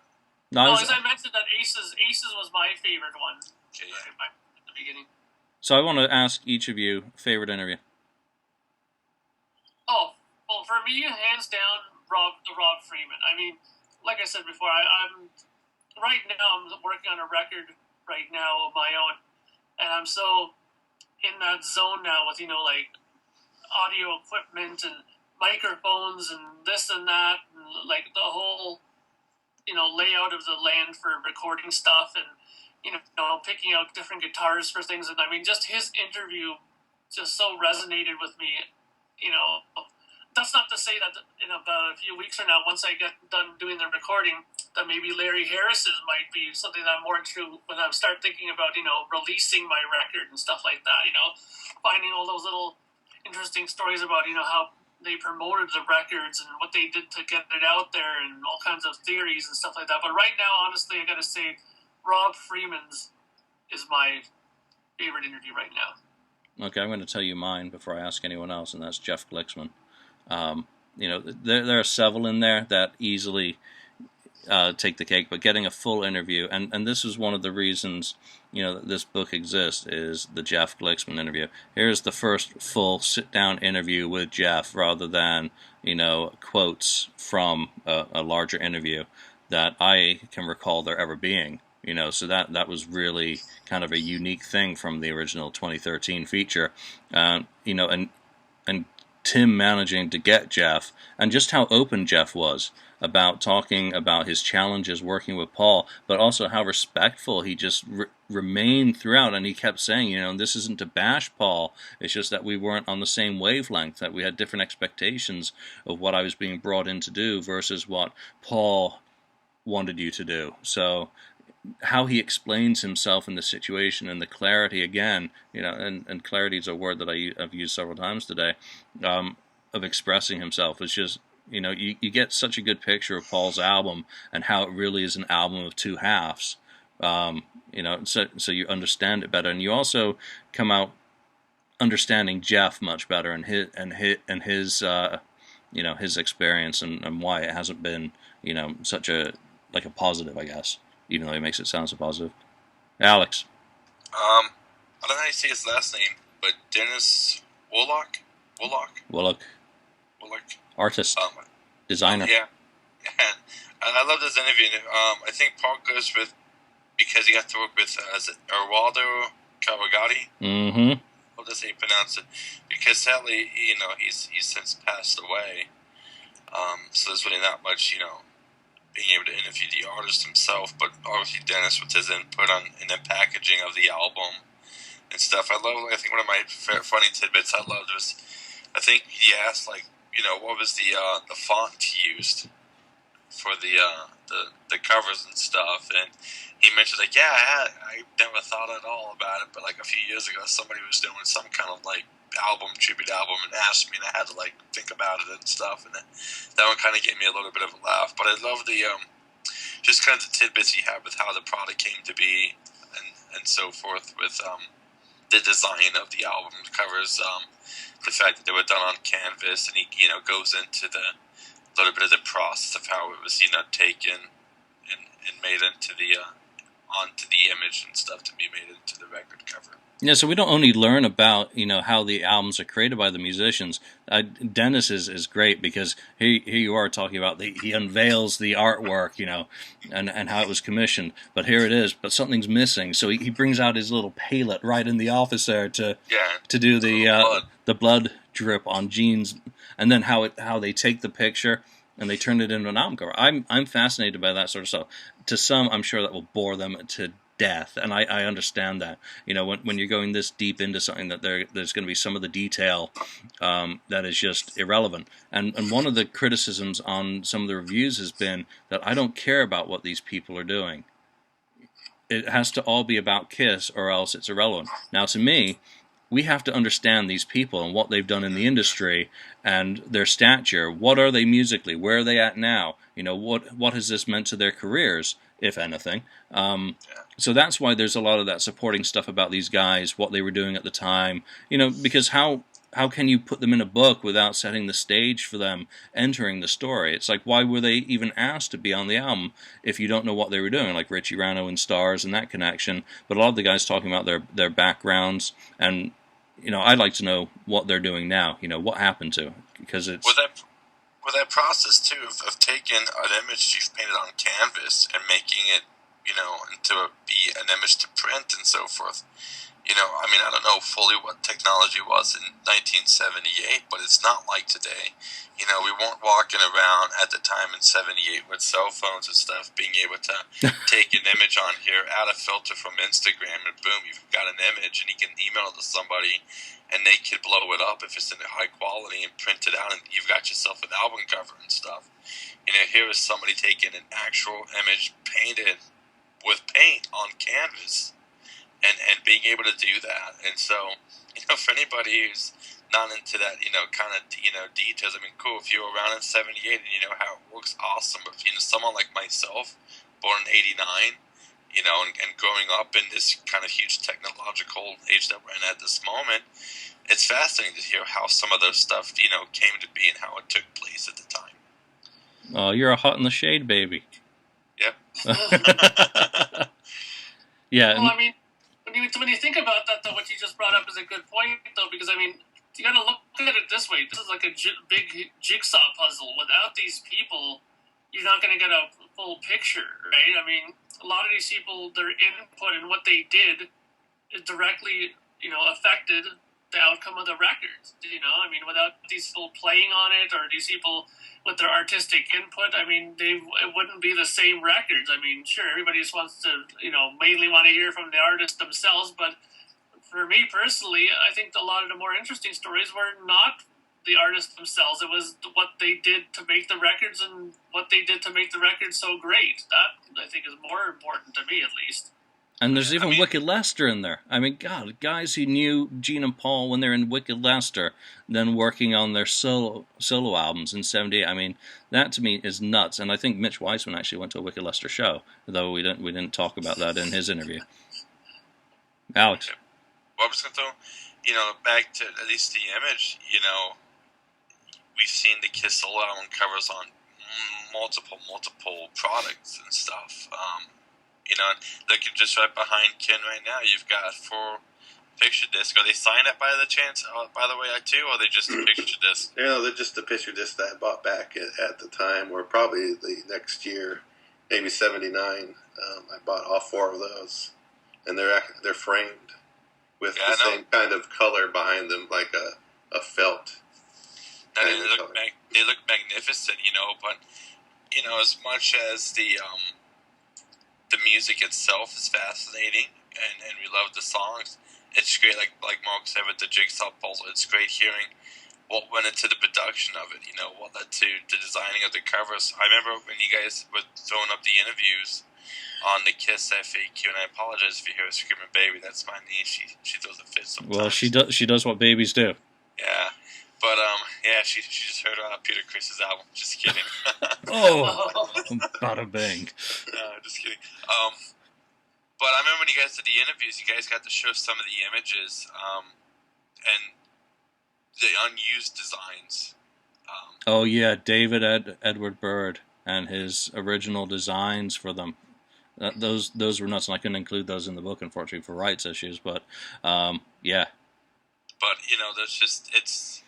No, as I mentioned that Aces was my favorite one. Okay, yeah. At the beginning. So I want to ask each of you favorite interview. Oh, well, for me, hands down, Rob Freeman. I mean, like I said before, I'm right now I'm working on a record right now of my own, and I'm so in that zone now with audio equipment and microphones and this and that, and like the whole layout of the land for recording stuff, and picking out different guitars for things. And I mean, just his interview just so resonated with me. That's not to say that in about a few weeks from now, once I get done doing the recording, that maybe Larry Harris's might be something that I'm more into when I start thinking about, releasing my record and stuff like that, finding all those little interesting stories about, how they promoted the records and what they did to get it out there, and all kinds of theories and stuff like that. But right now, honestly, I got to say, Rob Freeman's is my favorite interview right now. Okay, I'm going to tell you mine before I ask anyone else, and that's Jeff Glicksman. There are several in there that easily take the cake, but getting a full interview, and this is one of the reasons that this book exists, is the Jeff Glicksman interview. Here's the first full sit-down interview with Jeff, rather than quotes from a larger interview that I can recall there ever being. So that was really kind of a unique thing from the original 2013 feature. And Tim managing to get Jeff, and just how open Jeff was about talking about his challenges working with Paul, but also how respectful he just remained throughout. And he kept saying, this isn't to bash Paul, it's just that we weren't on the same wavelength, that we had different expectations of what I was being brought in to do versus what Paul wanted you to do. So how he explains himself in the situation, and the clarity again, and clarity is a word that I've used several times today, of expressing himself. It's just, you get such a good picture of Paul's album and how it really is an album of two halves. So you understand it better, and you also come out understanding Jeff much better and his his experience and why it hasn't been such a positive, I guess, even though he makes it sound so positive. Alex. I don't know how you say his last name, but Dennis Wollock. Artist, designer. Yeah. I loved his interview. I think part goes with because he got to work with is it Erwaldo Kawagati? Mm-hmm. How does he pronounce it? Because sadly, he's since passed away. So there's really not much, being able to interview the artist himself, but obviously Dennis with his input on in the packaging of the album and stuff. I think one of my funny tidbits I loved was, I think he asked what was the font he used for the covers and stuff, and he mentioned I never thought at all about it, but a few years ago somebody was doing some kind of tribute album and asked me, and I had to think about it and stuff, and that one kind of gave me a little bit of a laugh. But I love the just kind of the tidbits he had with how the product came to be and so forth with the design of the album covers, the fact that they were done on canvas, and he goes into the little bit of the process of how it was taken and made into the onto the image and stuff to be made into the record cover. Yeah, so we don't only learn about how the albums are created by the musicians. Dennis is great because here you are talking about he unveils the artwork, and how it was commissioned. But here it is, but something's missing. So he brings out his little palette right in the office there to do the blood drip on jeans, and then how they take the picture and they turn it into an album cover. I'm fascinated by that sort of stuff. To some, I'm sure that will bore them to death, and I understand that. When you're going this deep into something, that there's going to be some of the detail that is just irrelevant. And one of the criticisms on some of the reviews has been that I don't care about what these people are doing. It has to all be about Kiss, or else it's irrelevant. Now, to me, we have to understand these people and what they've done in the industry and their stature. What are they musically? Where are they at now? What has this meant to their careers, if anything? So that's why there's a lot of that supporting stuff about these guys, what they were doing at the time. Because how can you put them in a book without setting the stage for them entering the story? It's why were they even asked to be on the album if you don't know what they were doing, like Richie Rano and Stars and that connection. But a lot of the guys talking about their backgrounds, and I'd like to know what they're doing now. What happened to, because it's with that process too of taking an image you've painted on canvas and making it into be an image to print and so forth. I don't know fully what technology was in 1978, but it's not like today. We weren't walking around at the time in 78 with cell phones and stuff, being able to take an image on here, add a filter from Instagram, and boom, you've got an image, and you can email it to somebody, and they could blow it up if it's in high quality and print it out, and you've got yourself an album cover and stuff. Here is somebody taking an actual image painted with paint on canvas and being able to do that. And so, for anybody who's not into that, kind of, details, cool, if you were around in 78 and you know how it works, awesome. But, someone like myself, born in 89, and growing up in this kind of huge technological age that we're in at this moment, it's fascinating to hear how some of those stuff, came to be and how it took place at the time. Oh, you're a hot in the shade, baby. Yep. Yeah. Well, when you think about that, though, what you just brought up is a good point, though, because, you got to look at it this way. This is like a big jigsaw puzzle. Without these people, you're not going to get a full picture, right? A lot of these people, their input and what they did is directly, affected the outcome of the records. Without these people playing on it, or these people with their artistic input, it wouldn't be the same records. Sure, everybody just wants to, mainly want to hear from the artists themselves, but for me personally, I think a lot of the more interesting stories were not the artists themselves. It was what they did to make the records and what they did to make the records so great. That, I think, is more important to me, at least. And there's even Wicked Lester in there. God, guys who knew Gene and Paul when they're in Wicked Lester, then working on their solo albums in '78. That to me is nuts. And I think Mitch Weissman actually went to a Wicked Lester show, though we didn't talk about that in his interview. Alex. What was going to back to at least the image, we've seen the Kiss solo album covers on multiple products and stuff. Looking just right behind Ken right now, you've got 4 picture disc. Are they signed up by the chance? By the way, too, or are they just a picture disc? They're just a picture disc that I bought back at the time, or probably the next year, maybe '79. I bought all 4 of those, and they're framed with the same kind of color behind them, like a felt. They look magnificent, but as much as the music itself is fascinating, and we love the songs. It's great, like Mark said with the Jigsaw puzzle. It's great hearing what went into the production of it. What led to the designing of the covers. I remember when you guys were throwing up the interviews on the KissFAQ, and I apologize if you hear her screaming "baby." That's my niece. She throws a fit sometimes. Well, she does what babies do. Yeah, but she just heard Peter Chris's album. Just kidding. Oh, bada bang. No, just kidding. But I remember when you guys did the interviews, you guys got to show some of the images and the unused designs. Oh yeah, David Edward Byrd and his original designs for them. Those were nuts, and I couldn't include those in the book, unfortunately, for rights issues. But yeah. But it's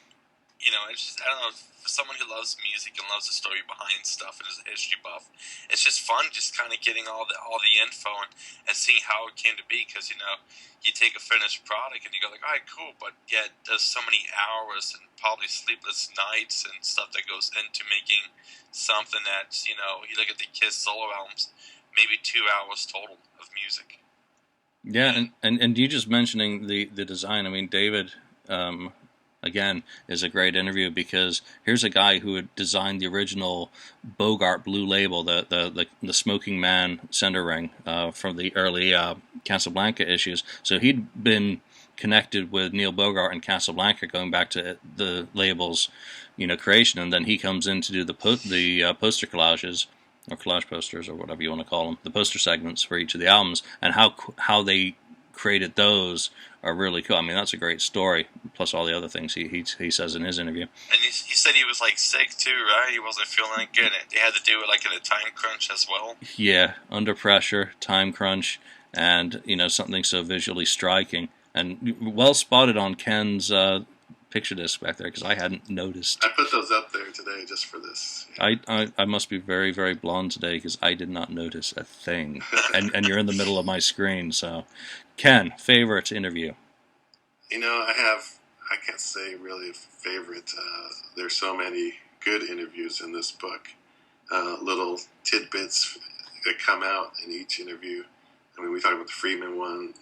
I don't know. For someone who loves music and loves the story behind stuff and is a history buff, it's just fun, just kind of getting all the info and seeing how it came to be. Because you take a finished product and you go like, all right, cool, but yeah, there's so many hours and probably sleepless nights and stuff that goes into making something that you look at the Kiss solo albums, maybe 2 hours total of music. Yeah, and you just mentioning the design. I mean, David. Again, is a great interview because here's a guy who had designed the original Bogart Blue Label, the Smoking Man center ring from the early Casablanca issues. So he'd been connected with Neil Bogart and Casablanca going back to the label's creation, and then he comes in to do the poster collages or collage posters or whatever you want to call them, the poster segments for each of the albums, and how they created those are really cool. I mean, that's a great story, plus all the other things he says in his interview. And he said he was sick too, right? He wasn't feeling good. They had to do it in a time crunch as well. Yeah, under pressure, time crunch, and something so visually striking and well spotted on Ken's picture disc back there, because I hadn't noticed. I put those up there today just for this. I must be very, very blonde today because I did not notice a thing. and you're in the middle of my screen, so. Ken, favorite interview? I can't say really a favorite. There's so many good interviews in this book. Little tidbits that come out in each interview. I mean, we talked about the Freeman one,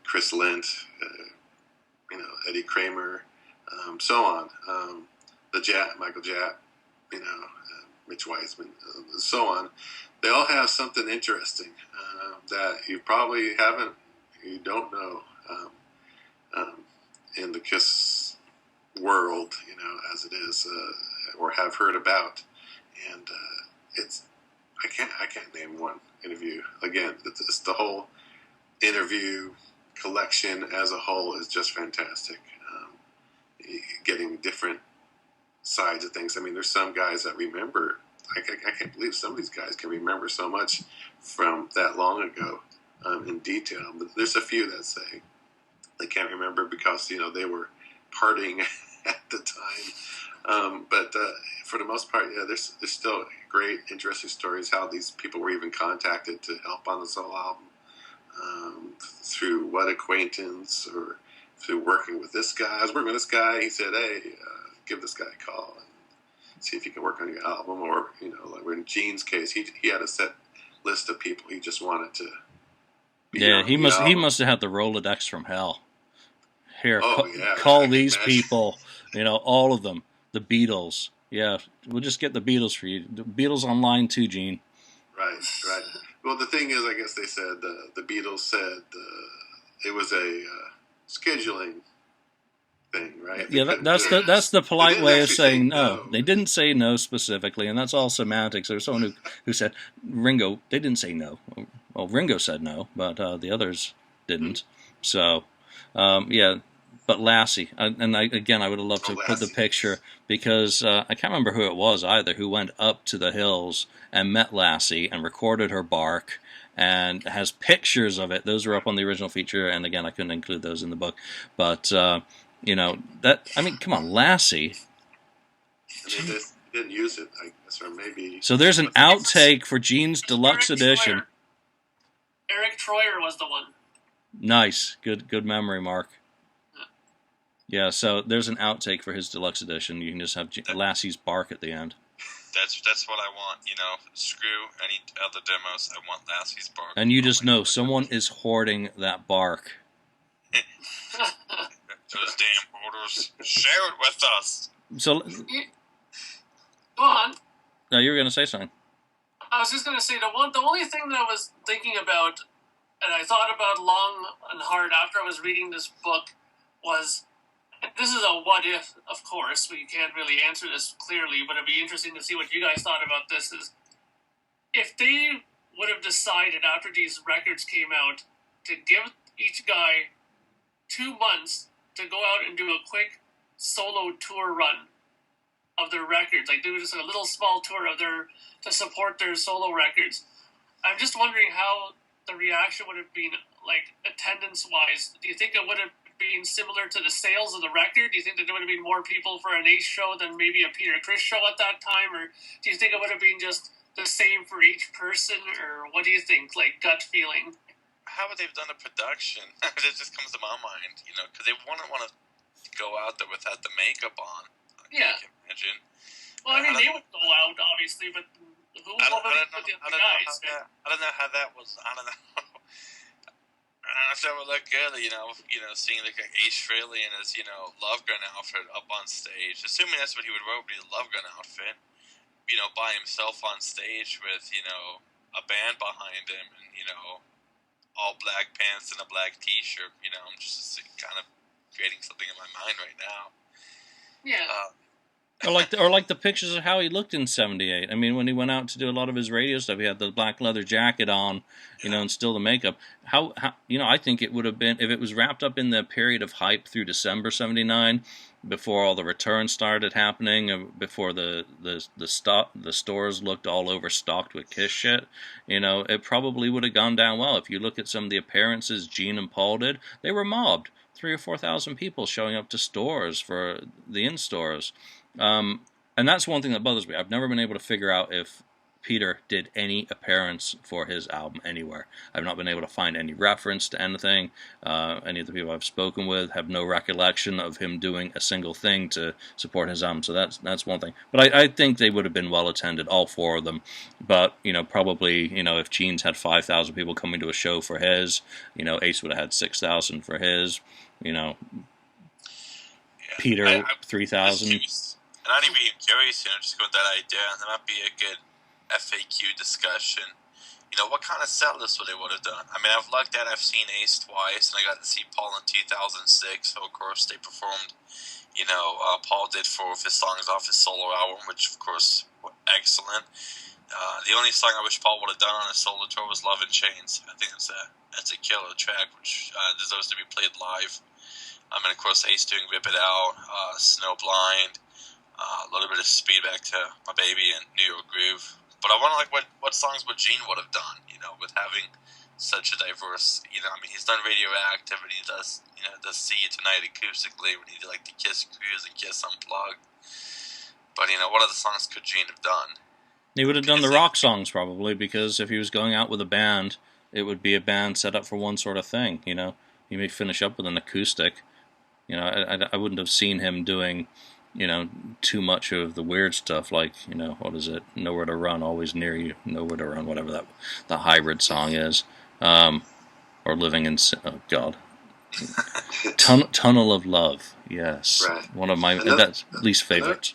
Chris Lent, Eddie Kramer, so on. Michael Japp, Mitch Weissman, so on. They all have something interesting that you probably don't know in the Kiss world, as it is, or have heard about. And I can't name one interview. Again, it's the whole interview collection as a whole is just fantastic. Getting different sides of things. I mean, there's some guys that remember. I can't believe some of these guys can remember so much from that long ago in detail. But there's a few that say they can't remember because they were partying at the time. But for the most part, yeah, there's still great, interesting stories how these people were even contacted to help on the solo album through what acquaintance or through working with this guy. I was working with this guy. He said, "Hey, give this guy a call and see if he can work on your album." Or like in Gene's case, he had a set list of people he just wanted to. He must have had the Rolodex from hell. Here, yeah, call these people. All of them. The Beatles. Yeah, we'll just get the Beatles for you. The Beatles online too, Gene. Right. Well, the thing is, I guess they said the Beatles said it was a scheduling thing, right? Yeah, that's the polite way of saying no. They didn't say no specifically, and that's all semantics. There's someone who said Ringo. They didn't say no. Well, Ringo said no, but the others didn't. So, Yeah, but Lassie, I would have loved to put the Lassie. picture because I can't remember who it was either who went up to the hills and met Lassie and recorded her bark and has pictures of it. Those are up on the original feature, and again, I couldn't include those in the book. But come on, Lassie. And they didn't use it, I guess, or maybe. So there's an outtake for Gene's deluxe edition. Eric Troyer was the one. Nice, good memory, Mark. Yeah, so there's an outtake for his deluxe edition. You can just have Lassie's bark at the end. That's what I want, Screw any other demos. I want Lassie's bark. And you just know someone is hoarding that bark. Those damn hoarders. Share it with us. So, go on. No, you were going to say something. I was just going to say the only thing that I was thinking about, and I thought about long and hard after I was reading this book, was. This is a what if, of course. We can't really answer this clearly, but it'd be interesting to see what you guys thought about this. Is if they would have decided after these records came out to give each guy 2 months to go out and do a quick solo tour run of their records, like do just a little small tour of to support their solo records. I'm just wondering how the reaction would have been, like attendance-wise. Do you think it would have been similar to the sales of the record? Do you think that there would have been more people for an Ace show than maybe a Peter Criss show at that time? Or do you think it would have been just the same for each person? Or what do you think, like gut feeling? How would they have done a production? That just comes to my mind, because they wouldn't want to go out there without the makeup on. Yeah. I can imagine. Well, I mean, they would go out, obviously, but who would go with the guys? I don't know how that was. I don't know. So it would look good, seeing like Ace Frehley in his, Love Gun outfit up on stage. Assuming that's what he would wear, would be the Love Gun outfit. By himself on stage with, a band behind him and, all black pants and a black t-shirt. I'm just kind of creating something in my mind right now. Yeah. Or like the pictures of how he looked in '78. I mean, when he went out to do a lot of his radio stuff, he had the black leather jacket on, and still the makeup. How I think it would have been if it was wrapped up in the period of hype through December '79, before all the returns started happening, before the stores looked all overstocked with Kiss shit. It probably would have gone down well. If you look at some of the appearances Gene and Paul did, they were mobbed. 3,000 or 4,000 people showing up to stores for the in-stores. And that's one thing that bothers me. I've never been able to figure out if Peter did any appearance for his album anywhere. I've not been able to find any reference to anything. Any of the people I've spoken with have no recollection of him doing a single thing to support his album. So that's one thing. But I think they would have been well attended, all 4 of them. But probably if Gene's had 5,000 people coming to a show for his, Ace would have had 6,000 for his. Peter 3,000. And I'd be curious, just go with that idea. There might be a good FAQ discussion. What kind of set list would they would have done? I mean, I've seen Ace twice, and I got to see Paul in 2006. So of course they performed. Paul did 4 of his songs off his solo album, which of course were excellent. The only song I wish Paul would have done on his solo tour was "Love in Chains." I think that's a killer track, which deserves to be played live. And of course Ace doing "Rip It Out," "Snowblind." A little bit of speed back to My Baby and New York Groove. But I wonder, what songs would Gene would have done, with having such a diverse, he's done Radioactive, and he does See You Tonight acoustically, when he did, the Kiss Cruise and Kiss Unplugged. But, what other songs could Gene have done? He would have done the rock songs, probably, because if he was going out with a band, it would be a band set up for one sort of thing, He may finish up with an acoustic. I wouldn't have seen him doing... too much of the weird stuff, like, what is it? Nowhere to Run, Always Near You, Nowhere to Run, whatever the hybrid song is. Or Living in Sin, oh God. Tunnel of Love, yes. Right. One of my least favorites.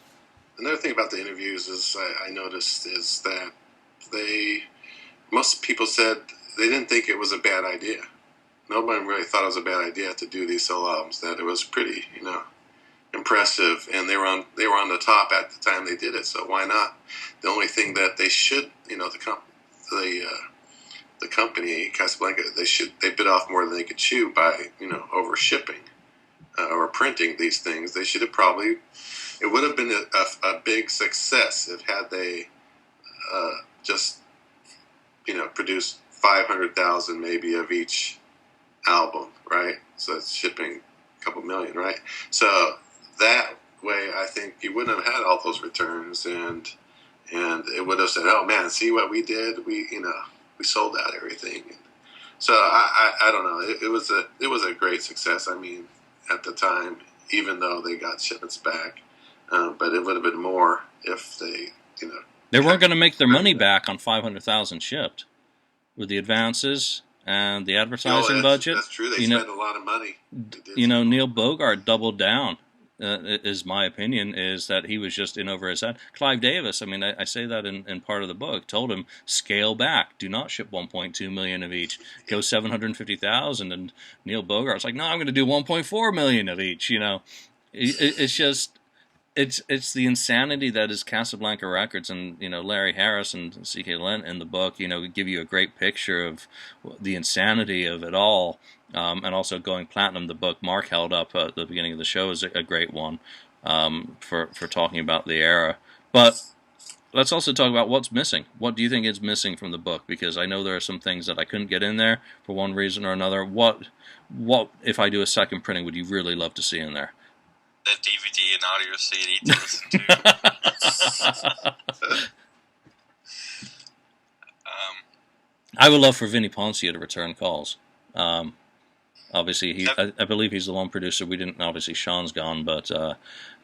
Another thing about the interviews is I noticed is that most people said they didn't think it was a bad idea. Nobody really thought it was a bad idea to do these solo albums, that it was pretty, impressive, and they were on the top at the time they did it. So why not? The only thing that they should, the the company Casablanca, they bit off more than they could chew by over shipping or printing these things. They should have probably. It would have been a big success if had they just produced 500,000 maybe of each album, right? So that's shipping a couple million, right? So that way, I think you wouldn't have had all those returns, and it would have said, "Oh man, see what we did? We sold out everything." So I don't know. It was a great success. I mean, at the time, even though they got shipments back, but it would have been more if they They weren't going to make their money back on 500,000 shipped with the advances and the advertising budget. That's true. They spent a lot of money. Neil Bogart doubled down. Is my opinion, is that he was just in over his head. Clive Davis, I mean, I say that in part of the book, told him, scale back, do not ship 1.2 million of each, go 750,000, and Neil Bogart's like, no, I'm going to do 1.4 million of each, It's just, it's the insanity that is Casablanca Records, and, Larry Harris and C.K. Lent in the book, give you a great picture of the insanity of it all. And also Going Platinum, the book Mark held up at the beginning of the show, is a great one for talking about the era. But let's also talk about what's missing. What do you think is missing from the book? Because I know there are some things that I couldn't get in there for one reason or another. What if I do a second printing, would you really love to see in there? The DVD and audio CD to listen to. I would love for Vinnie Poncia to return calls. Obviously, I believe he's the one producer. We didn't, obviously Sean's gone, but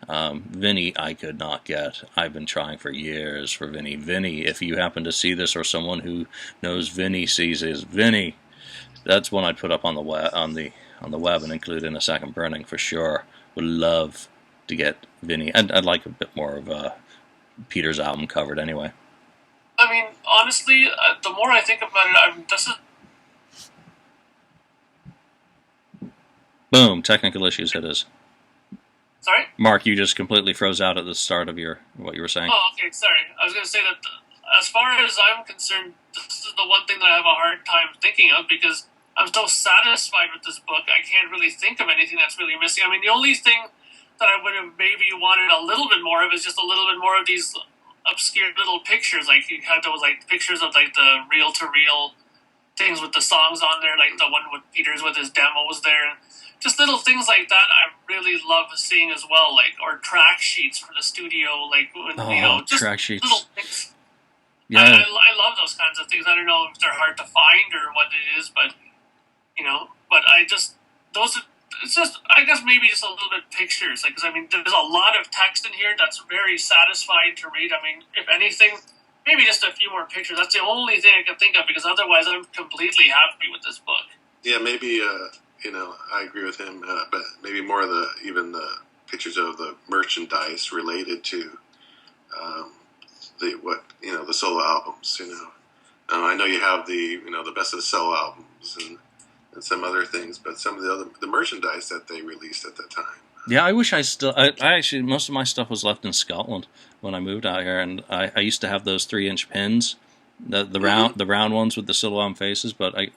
Vinny I could not get. I've been trying for years for Vinny. Vinny, if you happen to see this or someone who knows Vinny sees this, Vinny, that's one I'd put up on the web and include in a second printing for sure. Would love to get Vinny. I'd like a bit more of Peter's album covered anyway. I mean, honestly, the more I think about it, this is. Boom! Technical issues hit us. Sorry? Mark, you just completely froze out at the start of what you were saying. Oh, okay, sorry. I was going to say that as far as I'm concerned, this is the one thing that I have a hard time thinking of, because I'm so satisfied with this book, I can't really think of anything that's really missing. I mean, the only thing that I would have maybe wanted a little bit more of is just a little bit more of these obscure little pictures. Like, you had those, pictures of, the reel-to-reel things with the songs on there, like the one with Peters with his demos there, and just little things like that I really love seeing as well, or track sheets for the studio, just track sheets. Little things. Yeah. I love those kinds of things. I don't know if they're hard to find or what it is, but it's just, I guess maybe just a little bit pictures, because I mean, there's a lot of text in here that's very satisfying to read. I mean, if anything, maybe just a few more pictures. That's the only thing I can think of, because otherwise I'm completely happy with this book. Yeah, maybe, I agree with him, but maybe more of the pictures of the merchandise related to the solo albums, I know you have the best of the solo albums and some other things, but some of the merchandise that they released at that time. Yeah, I wish I actually, most of my stuff was left in Scotland when I moved out here, and I used to have those 3-inch pins, the round ones with the solo album faces, but I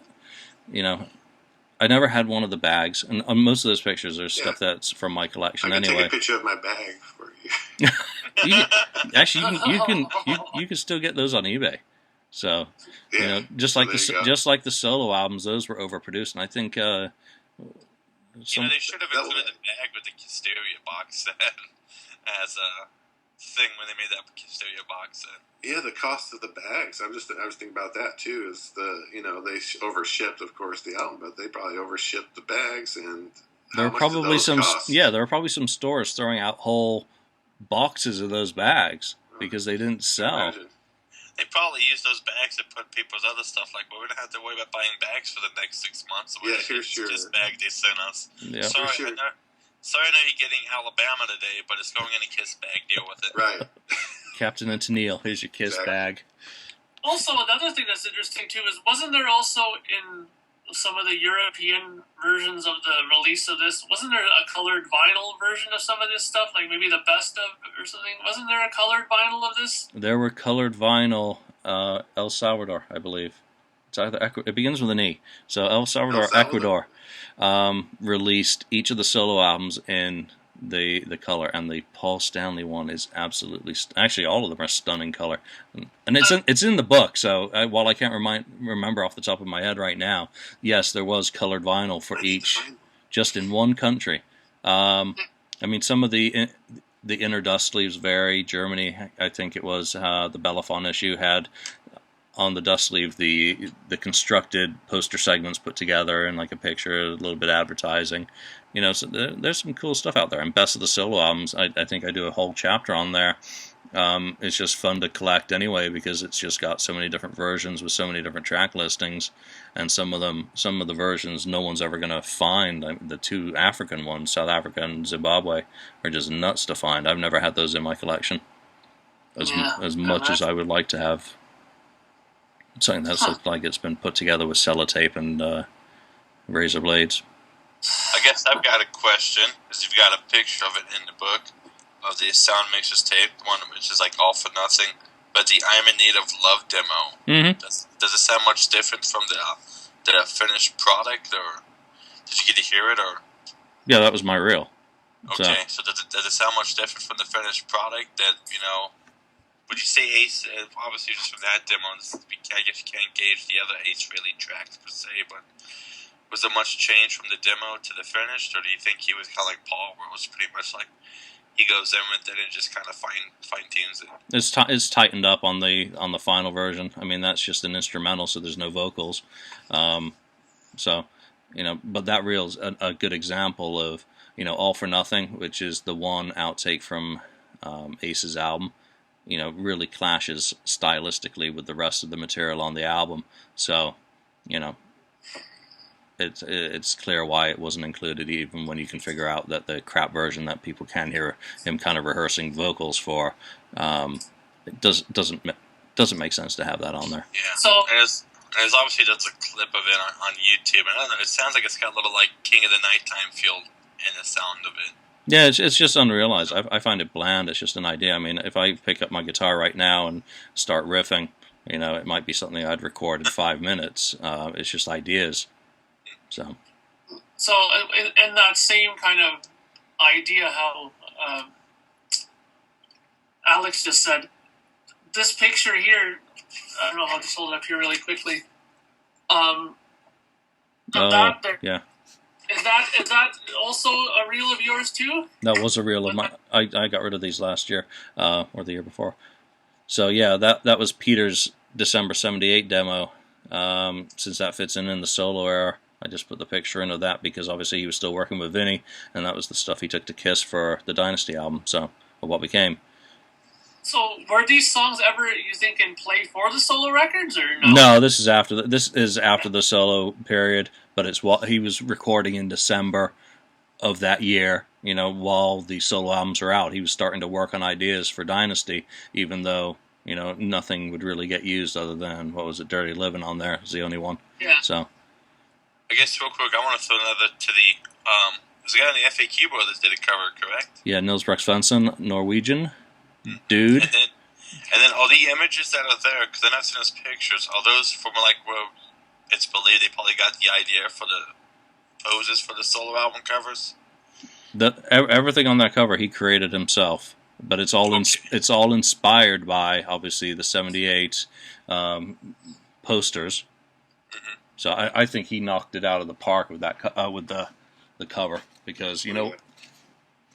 never had one of the bags, and most of those pictures are stuff that's from my collection I can anyway. take a picture of my bag for you. You can still get those on eBay. So, just like the solo albums, those were overproduced, and I think they should have included the bag with the Hysteria box set as a thing when they made that Hysteria box set. Yeah, the cost of the bags. I was thinking about that too. Is they overshipped, of course, the album, but they probably overshipped the bags, and there were probably some stores throwing out whole boxes of those bags because they didn't sell. Imagine. They probably used those bags to put people's other stuff. Like, we're gonna have to worry about buying bags for the next 6 months. So here's your this bag they sent us. Yeah, sorry, sure. Sorry, I know you're getting Alabama today, but it's going in a Kiss bag. Deal with it. Right. Captain and Tennille, here's your Kiss bag. Also, another thing that's interesting too is, wasn't there also in some of the European versions of the release of this, wasn't there a colored vinyl version of some of this stuff, like maybe the best of or something? Wasn't there a colored vinyl of this? There were colored vinyl, El Salvador, I believe. It's either it begins with an E. So El Salvador, Ecuador, released each of the solo albums in the color, and the Paul Stanley one is absolutely actually all of them are stunning color, and it's in the book. So while I can't remember off the top of my head right now, yes, there was colored vinyl for each, just in one country. I mean, some of the inner dust sleeves vary. Germany, I think it was the Bellafon issue had on the dust sleeve the constructed poster segments put together and like a picture, a little bit of advertising. You know, so there's some cool stuff out there. And Best of the Solo Albums, I think I do a whole chapter on there. It's just fun to collect anyway because it's just got so many different versions with so many different track listings, and some of the versions no one's ever going to find. The two African ones, South Africa and Zimbabwe, are just nuts to find. I've never had those in my collection as much as I would like to have. Something that's looked like it's been put together with sellotape and razor blades. I guess I've got a question, because you've got a picture of it in the book, of the Sound Mixers tape, the one which is like All for Nothing, but the I'm in Need of Love demo. Mm-hmm. Does it sound much different from the finished product, or did you get to hear it, or? Yeah, that was my reel. Okay, so does it sound much different from the finished product? That, you know, would you say Ace, obviously just from that demo, I guess you can't gauge the other Ace Frehley tracks per se, but was there much change from the demo to the finished, or do you think he was kind of like Paul, where it was pretty much like he goes in with it and just kind of fine tunes it? It's tightened up on the final version. I mean, that's just an instrumental, so there's no vocals. So, you know, but that reel's a good example of, you know, All for Nothing, which is the one outtake from Ace's album. You know, really clashes stylistically with the rest of the material on the album. So, you know, it's clear why it wasn't included, even when you can figure out that the crap version that people can hear him kind of rehearsing vocals for, it doesn't make sense to have that on there. Yeah. So there's obviously just a clip of it on YouTube, and I don't know, it sounds like it's got a little like King of the Nighttime feel in the sound of it. Yeah, it's just unrealized. I find it bland. It's just an idea. I mean, if I pick up my guitar right now and start riffing, you know, it might be something I'd record in 5 minutes. It's just ideas. So in that same kind of idea, how Alex just said, this picture here, I don't know how to hold it up here really quickly. Yeah. Is that also a reel of yours too? That was a reel of mine. I got rid of these last year, or the year before. So yeah, that was Peter's December '78 demo. Since that fits in the solo era, I just put the picture in of that because obviously he was still working with Vinny, and that was the stuff he took to Kiss for the Dynasty album. So, or what became. So, were these songs ever, you think, in play for the solo records, or no? No, this is after the solo period, but it's what he was recording in December of that year. You know, while the solo albums were out, he was starting to work on ideas for Dynasty, even though, you know, nothing would really get used other than, what was it, Dirty Living on there is the only one. Yeah. So, I guess real quick, I want to throw another to the there's a guy on the FAQ Brothers did a cover, correct? Yeah, Nils Brooks-Svensson, Norwegian dude. And then all the images that are there, because then I've seen those pictures, are those from like where it's believed they probably got the idea for the poses for the solo album covers? Everything on that cover he created himself, but it's all it's all inspired by obviously the '78 posters. Mm-hmm. So I think he knocked it out of the park with that with the cover, because, you know,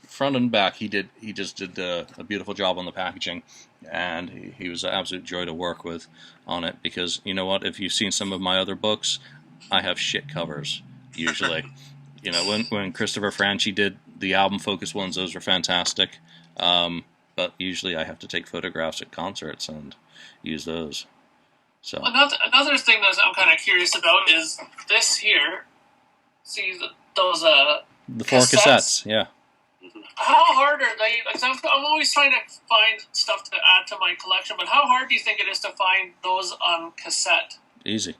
front and back he just did a beautiful job on the packaging, and he was an absolute joy to work with on it, because, you know what, if you've seen some of my other books, I have shit covers usually. You know, when Christopher Franchi did the album focus ones, those were fantastic, but usually I have to take photographs at concerts and use those. So another thing that I'm kind of curious about is this here. See those the 4 cassettes, yeah. How hard are they? Like, I'm always trying to find stuff to add to my collection, but how hard do you think it is to find those on cassette? Easy.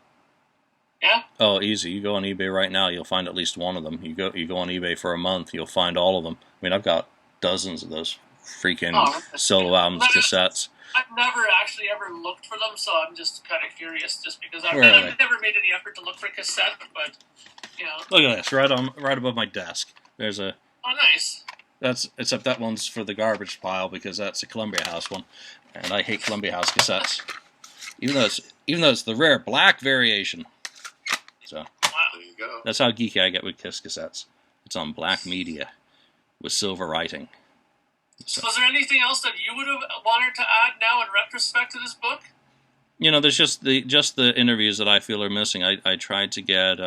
Yeah? Oh, easy. You go on eBay right now, you'll find at least one of them. You go on eBay for a month, you'll find all of them. I mean, I've got dozens of those freaking solo albums, cassettes. I've never actually ever looked for them, so I'm just kind of curious, just because I've never made any effort to look for cassette, but, you know. Look at this, right above my desk. There's a... Oh, nice. Except that one's for the garbage pile, because that's a Columbia House one, and I hate Columbia House cassettes. Even though it's the rare black variation. So, wow. There you go. That's how geeky I get with Kiss cassettes. It's on black media with silver writing. So, was there anything else that you would have wanted to add now in retrospect to this book? You know, there's just the interviews that I feel are missing. I tried to get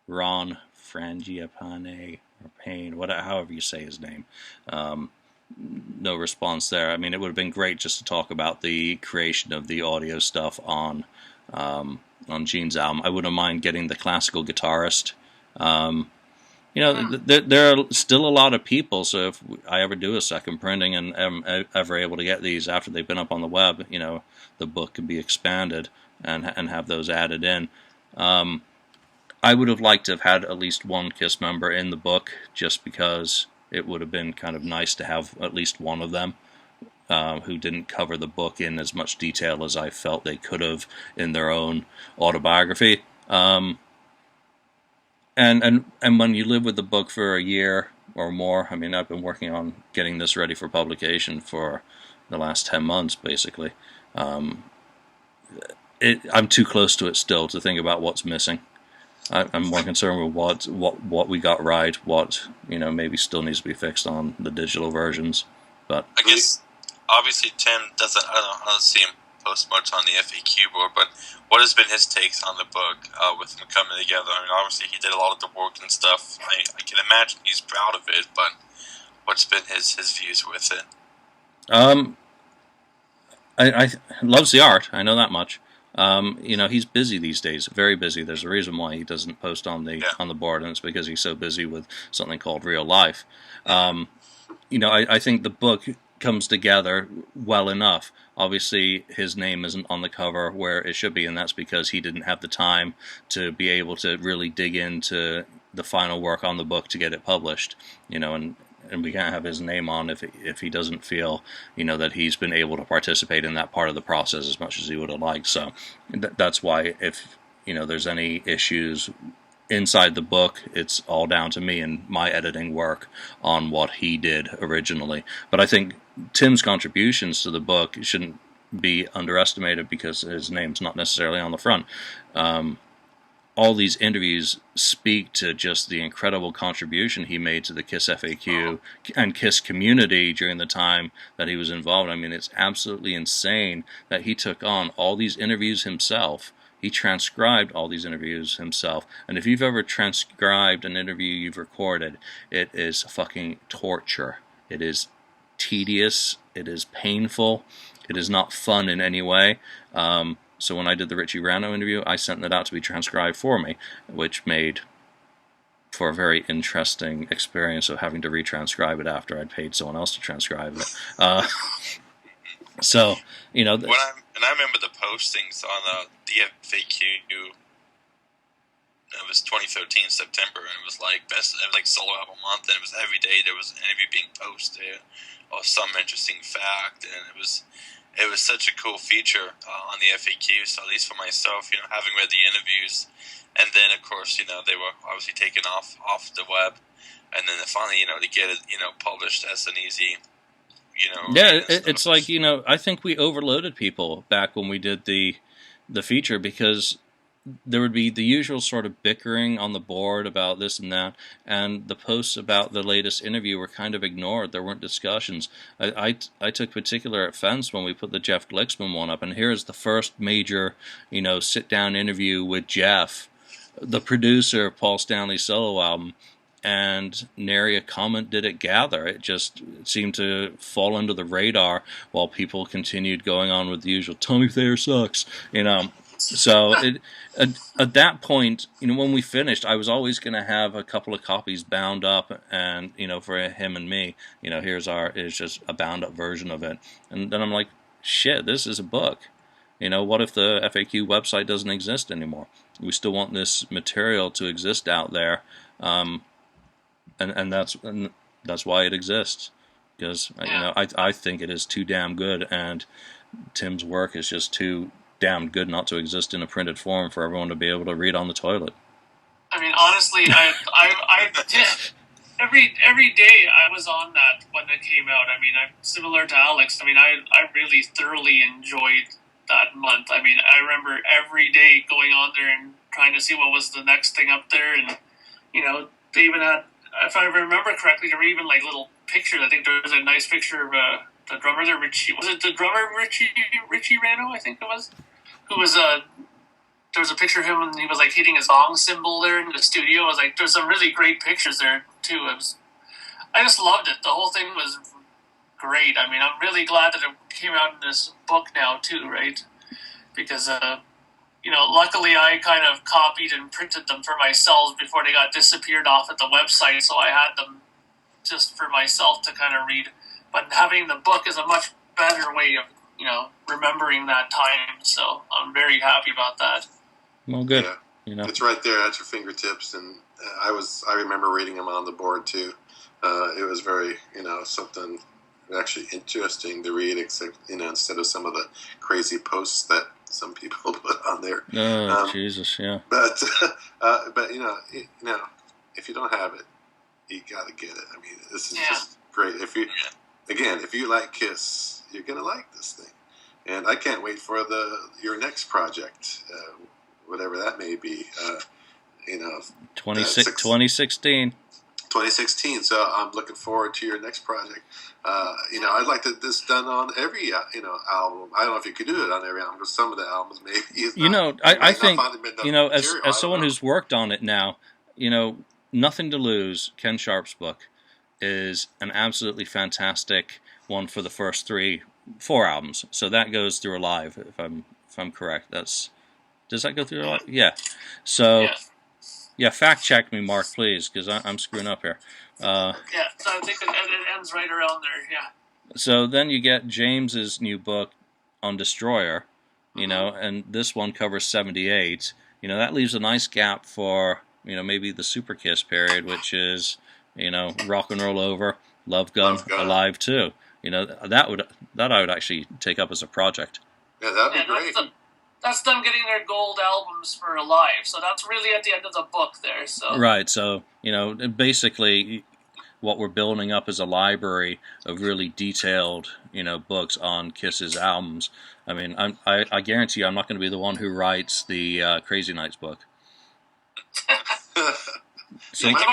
Ron Frangipane or Payne, however you say his name. No response there. I mean, it would have been great just to talk about the creation of the audio stuff on Gene's album. I wouldn't mind getting the classical guitarist. You know, there are still a lot of people, so if I ever do a second printing and am ever able to get these after they've been up on the web, you know, the book can be expanded and have those added in. I would have liked to have had at least one KISS member in the book, just because it would have been kind of nice to have at least one of them who didn't cover the book in as much detail as I felt they could have in their own autobiography. And when you live with the book for a year or more, I mean, I've been working on getting this ready for publication for the last 10 months, basically. I'm too close to it still to think about what's missing. I'm more concerned with what we got right, what, you know, maybe still needs to be fixed on the digital versions. But I guess obviously Tim doesn't. I don't see him post much on the FAQ board, but what has been his takes on the book with them coming together? I mean, obviously he did a lot of the work and stuff. I can imagine he's proud of it, but what's been his views with it? I loves the art. I know that much. You know, he's busy these days, very busy. There's a reason why he doesn't post on the board, and it's because he's so busy with something called real life. You know, I think the book comes together well enough. Obviously, his name isn't on the cover where it should be, and that's because he didn't have the time to be able to really dig into the final work on the book to get it published. You know, and we can't have his name on if he doesn't feel, you know, that he's been able to participate in that part of the process as much as he would have liked. So that's why, if, you know, there's any issues inside the book, it's all down to me and my editing work on what he did originally. But I think Tim's contributions to the book shouldn't be underestimated, because his name's not necessarily on the front. All these interviews speak to just the incredible contribution he made to the KISS FAQ and KISS community during the time that he was involved. I mean, it's absolutely insane that he took on all these interviews himself. He transcribed all these interviews himself. And if you've ever transcribed an interview you've recorded, it is fucking torture. It is tedious. It is painful. It is not fun in any way. So when I did the Richie Rano interview, I sent that out to be transcribed for me, which made for a very interesting experience of having to retranscribe it after I'd paid someone else to transcribe it. So, you know... I remember the postings on the FAQ, it was 2013 September, and it was like solo album month, and it was every day there was an interview being posted or some interesting fact, and it was such a cool feature on the FAQ. So at least for myself, you know, having read the interviews, and then of course, you know, they were obviously taken off the web, and then finally, you know, to get it, you know, published as an easy, you know. Yeah, it's like, you know, I think we overloaded people back when we did the feature, because there would be the usual sort of bickering on the board about this and that, and the posts about the latest interview were kind of ignored. There weren't discussions. I took particular offense when we put the Jeff Glixman one up, and here's the first major, you know, sit-down interview with Jeff, the producer of Paul Stanley's solo album, and nary a comment did it gather. It just seemed to fall under the radar while people continued going on with the usual Tommy Thayer sucks, you know. So at that point, you know, when we finished, I was always going to have a couple of copies bound up, and, you know, for him and me, you know, here's just a bound up version of it. And then I'm like, shit, this is a book. You know, what if the FAQ website doesn't exist anymore? We still want this material to exist out there, and that's why it exists. because I think it is too damn good, and Tim's work is just too damn good not to exist in a printed form for everyone to be able to read on the toilet. I mean, honestly, I every day I was on that when it came out. I mean, I'm similar to Alex. I mean, I really thoroughly enjoyed that month. I mean, I remember every day going on there and trying to see what was the next thing up there, and they even had, if I remember correctly, there were even like little pictures. I think there was a nice picture of the drummer there, Richie. Was it the drummer Richie Rano? I think it was. Who was there was a picture of him when he was like hitting his gong cymbal there in the studio. I was like, there's some really great pictures there too. I just loved it. The whole thing was great. I mean, I'm really glad that it came out in this book now too, right? Because luckily I kind of copied and printed them for myself before they got disappeared off at the website, so I had them just for myself to kind of read. But having the book is a much better way of remembering that time. So I'm very happy about that. Well, good. Yeah. It's right there at your fingertips, and I remember reading them on the board too. It was very something actually interesting to read, except instead of some of the crazy posts that some people put on there. Oh, Jesus, yeah. But if you don't have it, you gotta get it. I mean, this is just great. If you like Kiss, you're gonna like this thing, and I can't wait for your next project, whatever that may be. 2016. 2016. So I'm looking forward to your next project. I'd like this done on every album. I don't know if you could do it on every album, but some of the albums maybe. I think as someone who's worked on it now, Nothing to Lose, Ken Sharp's book, is an absolutely fantastic one for the first 4 albums. So that goes through Alive, if I'm correct. Does that go through Alive? Yeah. So. Yeah, fact check me, Mark, please, because I'm screwing up here. So I think it ends right around there, yeah. So then you get James's new book on Destroyer, and this one covers 78. That leaves a nice gap for, maybe the Super Kiss period, which is, Rock and Roll Over, Love Gun, Alive 2. That I would actually take up as a project. Yeah, that'd be great. That's them getting their gold albums for Alive, so that's really at the end of the book there. So right, so basically, what we're building up is a library of really detailed, books on Kiss's albums. I mean, I guarantee you, I'm not going to be the one who writes the Crazy Nights book. So that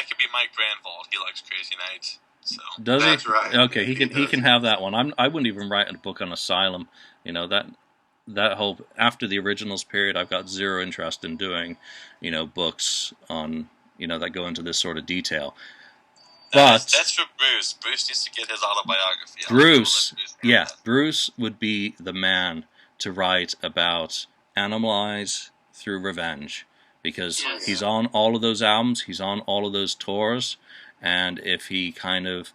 could be Mike Brandvold. He likes Crazy Nights. So does he? That's right. Okay, he can have that one. I wouldn't even write a book on Asylum. That whole after the originals period, I've got zero interest in doing, books on that go into this sort of detail. But that's for Bruce. Bruce needs to get his autobiography. Bruce would be the man to write about Animalize through Revenge, because he's on all of those albums, he's on all of those tours, and if he kind of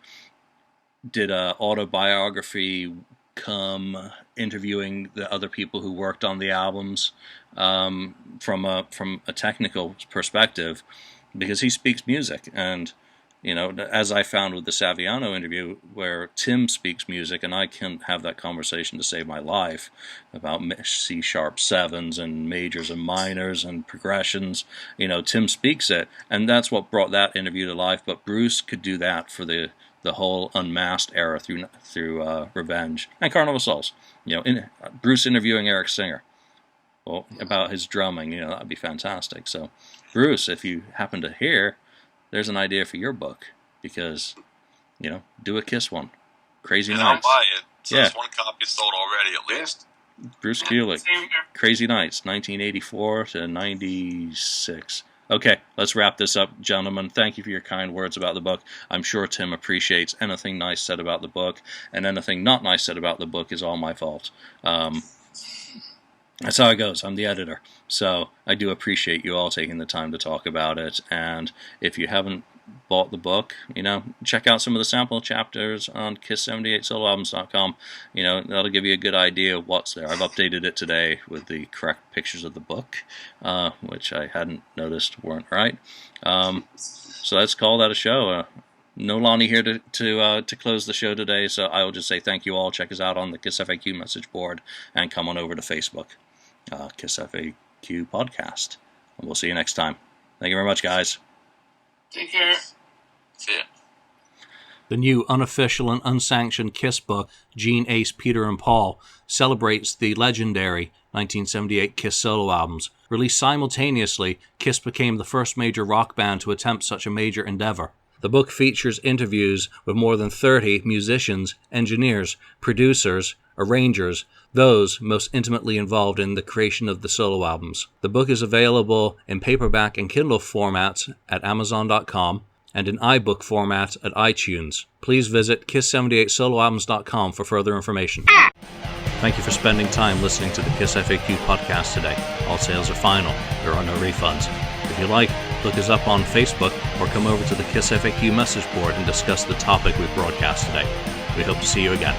did a autobiography come interviewing the other people who worked on the albums from a technical perspective, because he speaks music, and as I found with the Saviano interview, where Tim speaks music and I can have that conversation to save my life about C sharp 7s and majors and minors and progressions, Tim speaks it, and that's what brought that interview to life. But Bruce could do that for the whole Unmasked era through Revenge and Carnival Souls. Bruce interviewing Eric Singer, well, about his drumming, that'd be fantastic. So, Bruce, if you happen to hear, there's an idea for your book, because, do a Kiss one. Crazy Nights. I'll buy it. So there's one copy sold already, at least. Bruce Kulick. Crazy Nights, 1984 to 96. Okay, let's wrap this up, gentlemen. Thank you for your kind words about the book. I'm sure Tim appreciates anything nice said about the book, and anything not nice said about the book is all my fault. That's how it goes. I'm the editor. So I do appreciate you all taking the time to talk about it. And if you haven't bought the book, check out some of the sample chapters on Kiss78soloalbums.com. That'll give you a good idea of what's there. I've updated it today with the correct pictures of the book, which I hadn't noticed weren't right. So let's call that a show. no Lonnie here to close the show today, so I will just say thank you all. Check us out on the KissFAQ message board, and come on over to Facebook, KissFAQ Podcast. And we'll see you next time. Thank you very much, guys. Take care. See ya. The new unofficial and unsanctioned Kiss book, Gene, Ace, Peter, and Paul, celebrates the legendary 1978 Kiss solo albums. Released simultaneously, Kiss became the first major rock band to attempt such a major endeavor. The book features interviews with more than 30 musicians, engineers, producers, arrangers, those most intimately involved in the creation of the solo albums. The book is available in paperback and Kindle formats at Amazon.com and in iBook format at iTunes. Please visit Kiss78soloalbums.com for further information. Thank you for spending time listening to the KissFAQ podcast today. All sales are final. There are no refunds. If you like, look us up on Facebook or come over to the KissFAQ message board and discuss the topic we broadcast today. We hope to see you again.